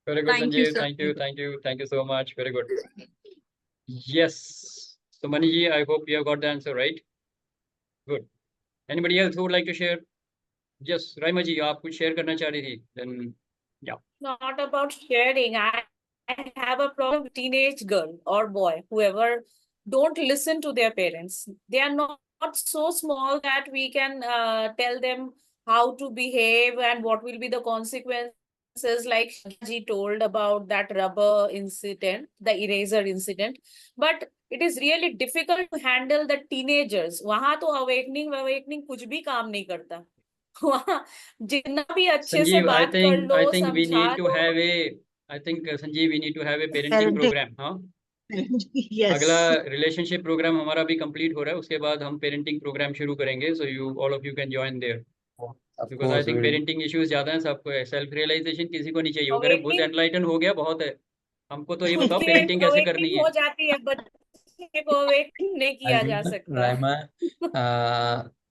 Very good, Thank you, Sanjeev. sir. Thank you so much. Very good. Yes. So Mani ji, I hope you have got the answer right. Good. Anybody else who would like to share? Yes, Raima ji, आप कुछ share करना चाह रही थी? Then yeah. Not about sharing. I have a problem with teenage girl or boy, whoever don't listen to their parents. They are not so small that we can tell them how to behave and what will be the consequences, like Ji told about that rubber incident, the eraser incident. But it is really difficult to handle the teenagers. वहां तो awakening कुछ भी काम नहीं करता. वहाँ जितना भी अच्छे से Sanjeev, बात कर लो, I think we समझा need to low. have a, I think Sanjeev, we need to have a parenting Parenting. program, हाँ? Yes. अगला रिलेशनशिप प्रोग्राम हमारा भी कंप्लीट हो रहा है, उसके बाद हम पेरेंटिंग प्रोग्राम शुरू करेंगे. So you all of you can join there, Of because I course, think we'll- parenting issues ज्यादा हैं सबको. सेल्फ रियलाइजेशन किसी को नहीं चाहिए. वो कह रहे बुद्ध एनलाइटन हो गया, बहुत है. हमको तो ये बताओ पेरेंटिंग कैसे करनी है. हो जाती है, बच्चे को awakening नहीं किया जा सकता. Raima,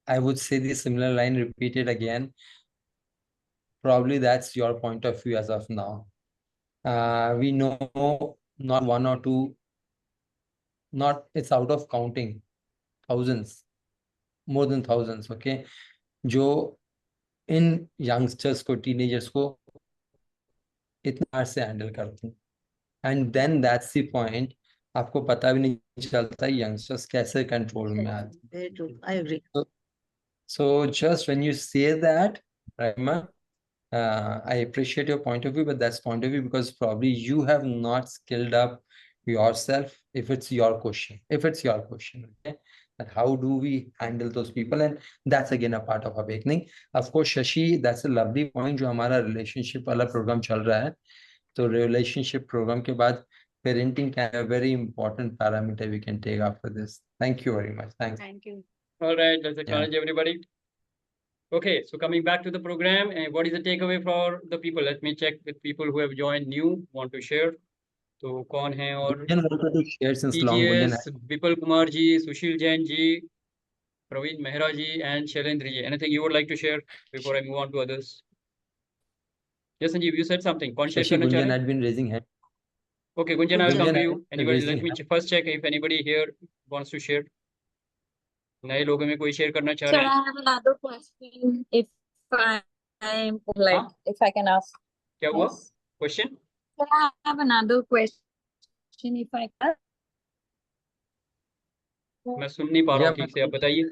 I would say the similar line repeated again. Probably that's your point of view as of now. We know not one or two, not, it's out of counting thousands, more than thousands, okay, जो इन youngsters को, teenagers को इतना से handle करते हैं, and then that's the point, आपको पता भी नहीं चलता यंगस्टर्स कैसे कंट्रोल में आते हैं. Very true. I agree. So just when you say that, Rahima, I appreciate your point of view, but that's point of view because probably you have not skilled up yourself. If it's your question, okay, and how do we handle those people? And that's again a part of awakening. Of course, Shashi, that's a lovely point. जो हमारा relationship वाला program चल रहा है, तो relationship program के बाद parenting can be a very important parameter we can take after this. Thank you very much. Thanks. Thank you. All right, let's acknowledge everybody. Okay, so coming back to the program, and what is the takeaway for the people? Let me check with people who have joined new, want to share. तो कौन है और Gunjan wanted to share since long. Gunjan TGS, Vipul Kumar ji, Sushil Jain ji, Praveen Mehra ji, and Shailendra ji. Anything you would like to share before I move on to others? Yes, Sanjeev, you said something. कौन share Shashi, करना चाह Gunjan रहे हैं? had been raising hand. Okay, Gunjan, I will come to you. Gunjan Anybody, let raising me hand. first check if anybody here wants to share. नए लोगों में कोई share करना चाह Sir, रहे I हैं? have another question. If I'm like, हाँ? if I can ask. क्या हुआ? Yes. Question? Sir, I have another question. If I can. मैं सुन नहीं पा रहा हूँ ठीक से, आप बताइए.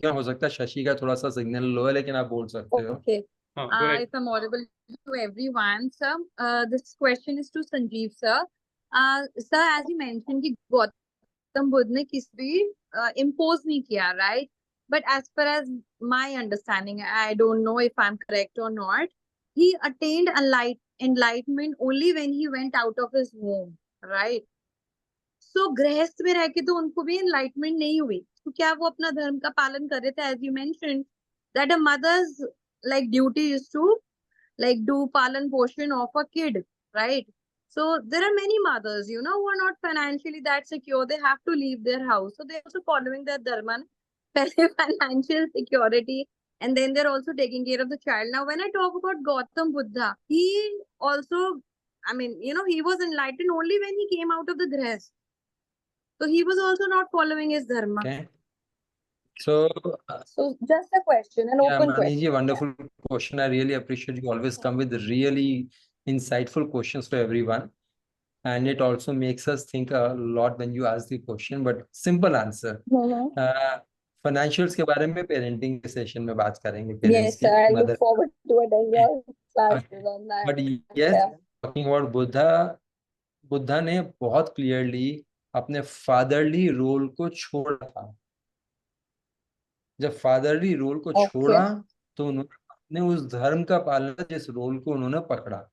क्या हो सकता है, शशि का थोड़ा सा सिग्नल लो है, लेकिन आप बोल सकते हो. Okay. हाँ, go ahead. If I'm audible to everyone, sir, this question is to Sanjeev, sir. Sir, as you mentioned, कि गौतम बुद्ध ने किस भी impose नहीं किया, right? But as far as my understanding, I don't know if I'm correct or not. He attained enlightenment only when he went out of his home, right? So गृहस्थ में रह के तो उनको भी enlightenment नहीं हुई. तो क्या वो अपना धर्म का पालन कर रहे थे? As you mentioned that a mother's like duty is to like do palan poshan of a kid, right? So there are many mothers, you know, who are not financially that secure. They have to leave their house, so they're also following their dharma, financial security, and then they're also taking care of the child. Now when I talk about Gautam Buddha, he also, I mean, you know, he was enlightened only when he came out of the grihast, so he was also not following his dharma. Okay. So, So just a question, an yeah, open Maniji, question. wonderful question. I really appreciate you always come with really insightful questions for everyone. And it also makes us think a lot when you ask the question, but simple answer. Financials के बारे में parenting के session में बात करेंगे. Yes, sir. I mother. look forward to attend your classes on that. But yes, Yeah. talking about Buddha ने बहुत clearly अपने फादरली रोल को छोड़ा था. जब फादरली रोल को Okay. छोड़ा तो उन्होंने उस धर्म का पालन, जिस रोल को उन्होंने पकड़ा.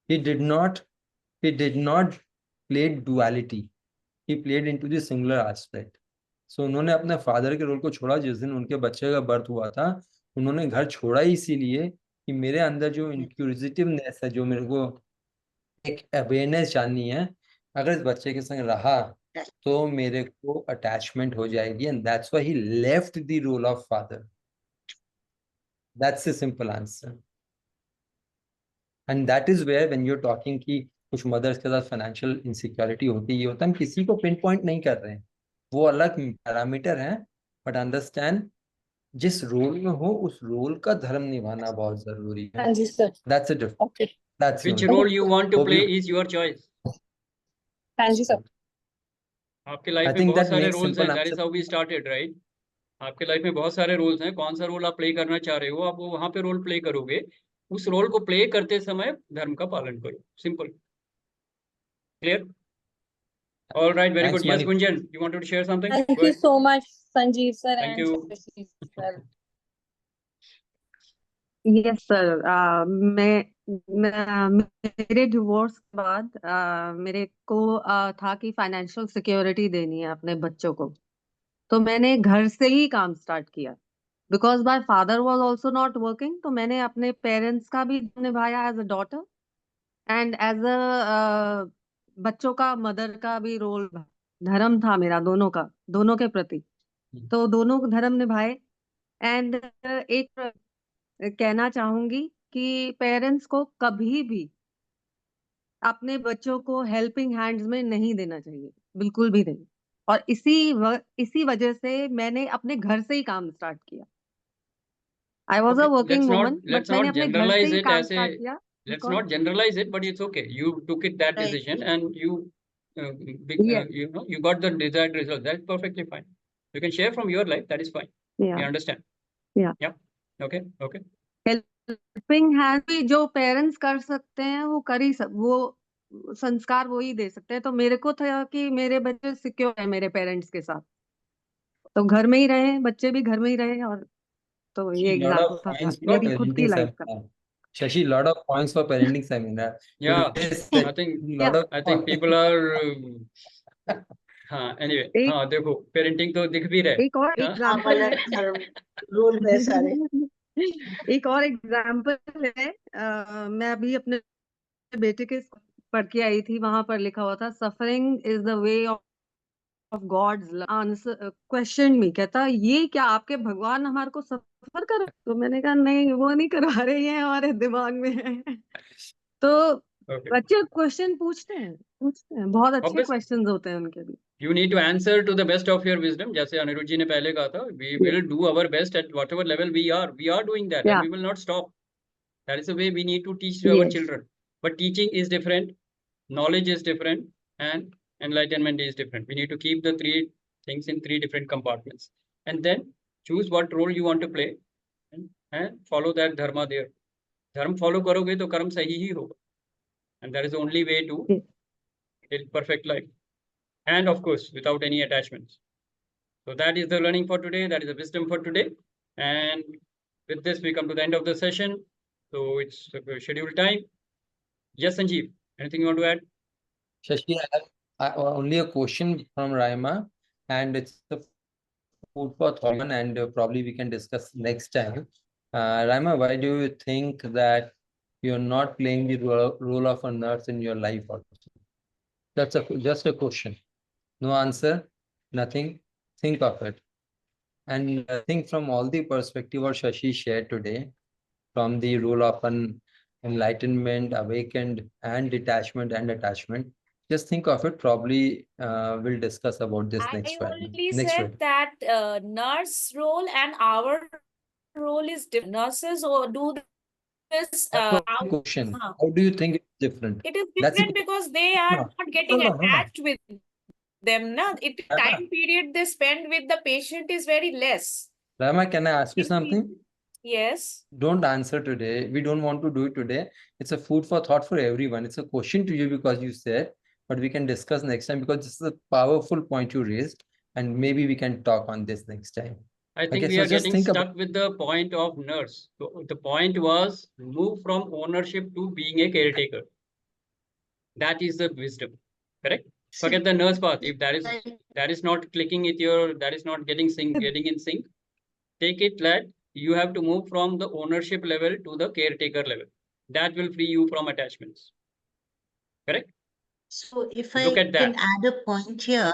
he did not play duality, he played into the singular aspect. So उन्होंने अपने फादर के रोल को छोड़ा. जिस दिन उनके बच्चे का बर्थ हुआ था, उन्होंने घर छोड़ा इसीलिए कि मेरे अंदर जो इंक्यूजिटिवनेस है, जो मेरे को एक अवेयरनेस जाननी है, अगर इस बच्चे के संग रहा तो मेरे को अटैचमेंट हो जाएगी. And that's why he left the role of father. That's the simple answer. And that is where when you are talking कि कुछ मदर्स के साथ फाइनेंशियल इनसिक्योरिटी होती है, ये होता है. हम किसी को पिन पॉइंट नहीं कर रहे हैं, वो अलग पैरामीटर है. बट अंडरस्टैंड, जिस रोल में हो उस रोल का धर्म निभाना बहुत जरूरी है. Thank you, sir. That's it. Okay. That's Which role you want to Hope play you- is your choice. Thank you, sir. आपके लाइफ I में think बहुत that सारे makes रोल्स हैं. simple That is answer. how we started, right? आपके life में बहुत सारे roles हैं. कौन सा रोल आप प्ले करना चाह रहे हो, आप वो वहां पे रोल प्ले करोगे. उस रोल को प्ले करते समय धर्म का पालन करो. Simple. Clear? All right, very Thanks, good. Yes, Mani. Gunjan, you wanted to share something? Thank Go you ahead. so much, Sanjeev sir Thank and you. Shashi sir. Yes sir. मेरे divorce के बाद मेरे को था कि financial security देनी है अपने बच्चों को. तो मैंने घर से ही काम स्टार्ट किया. Because my father was also not working, तो मैंने अपने पेरेंट्स का भी निभाया as a daughter and as a बच्चों का मदर का भी रोल. धर्म था मेरा दोनों के प्रति, तो दोनों धर्म निभाए. एंड एक कहना चाहूंगी कि पेरेंट्स को कभी भी अपने बच्चों को हेल्पिंग हैंड्स में नहीं देना चाहिए, बिल्कुल भी नहीं. और इसी वजह से मैंने अपने घर से ही काम स्टार्ट किया। I was a Okay, working woman, but let's मैंने not अपने घर से generalize ही it काम as स्टार्ट a, किया let's because not generalize it, but it's okay. You took it that Right. decision and you, Yes. you know, you got the desired result. That's perfectly fine. You can share from your life. That is fine. Yeah. I understand. Yeah. Yeah. Okay. Okay. Helping hand भी जो parents कर सकते हैं वो कर ही वो संस्कार वो ही दे सकते हैं। तो मेरे को था कि मेरे बच्चे सिक्योर है मेरे पेरेंट्स के साथ, तो घर में ही रहे, बच्चे भी घर में ही रहे। और तो ये lot of एग्जाम्पल था points for मेरी खुद की parenting लाइफ का। seminar. Shashi, lot of points for parenting seminar. Yeah. Today's I think lot of I think people are. हाँ. Anyway. एक हाँ. देखो parenting तो दिख भी रहे. एक और हाँ? एग्जाम्पल है रूल है सारे। एक और एग्जाम्पल है। मैं अभी अपने बेटे के पढ़ के आई थी, वहां पर लिखा हुआ था suffering is the way of God's answer question me. कहता ये क्या आपके भगवान हमारे को सफर कर? तो मैंने कहा नहीं, वो नहीं करवा रहे हैं, हमारे दिमाग में है। तो Okay. बच्चे क्वेश्चन पूछते हैं, बहुत अच्छे Obvious. क्वेश्चंस होते हैं उनके भी। You need to answer to the best of your wisdom. जैसे अनिरुद्ध जी ने पहले कहा था, we will do our best at whatever level we are. We are doing that, and Yeah. we will not stop. That is the way we need to teach to our Yes. children. But teaching is different, knowledge is different, and enlightenment is different. We need to keep the three things in three different compartments, and then choose what role you want to play, and follow that dharma there. धर्म follow करोगे तो कर्म सही ही होगा, and that is the only way to Yes. live perfect life. And of course, without any attachments. So that is the learning for today. That is the wisdom for today. And with this, we come to the end of the session. So it's scheduled time. Yes, Sanjeev, anything you want to add? Shashi, I have only a question from Raima, and it's the food for thought, and probably we can discuss next time. Raima, why do you think that you're not playing the role of a nurse in your life also? That's just a question. No answer, nothing. Think of it. And I think from all the perspective what Shashi shared today, from the role of an enlightenment, awakened, and detachment and attachment, just think of it. Probably we'll discuss about this I next Friday. only Next said Friday. that nurse role and our role is different. Nurses or do this That's not the question. How do you think it's different? it is That's the different because they are No. not getting No, no, no, no. attached with them. Na? Time period they spend with the patient is very less. Rama, can I ask you something? Yes. Don't answer today. We don't want to do it today. It's a food for thought for everyone. It's a question to you because you said, but we can discuss next time because this is a powerful point you raised, and maybe we can talk on this next time. I think Okay, we so are just getting think stuck about with the point of nurse. So the point was move from ownership to being a caretaker. That is the wisdom, correct? Forget the nurse part. If that is not clicking with your, that is not getting in sync, take it that you have to move from the ownership level to the caretaker level. That will free you from attachments. Correct? So if Look I at can that. add a point here,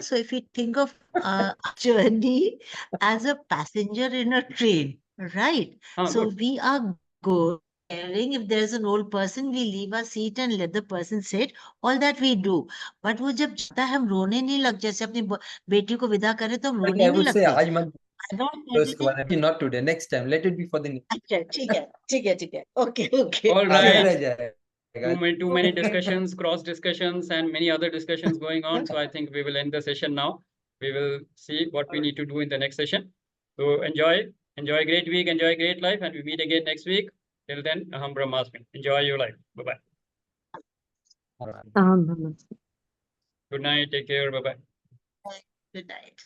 so if you think of a journey as a passenger in a train, right? So Good. we are good. If there's an old person, we leave our seat and let the person sit. All that we do. But वो जब जाता है हम रोने नहीं लग, जैसे अपनी बेटी को विदा करें तो हम But रोने I नहीं would say लगते. आज मत I don't तो इसके बारे में not today, next time. Let it be for the अच्छा ठीक है. Okay. All आगे right. रह जाएगा. Too many discussions, cross discussions, and many other discussions going on. So I think we will end the session now. We will see what we need to do in the next session. So enjoy a great week, enjoy a great life, and we meet again next week. Till then, Aham Brahmasmi. Enjoy your life. Bye bye. Good night. Take care. Bye bye. Good night.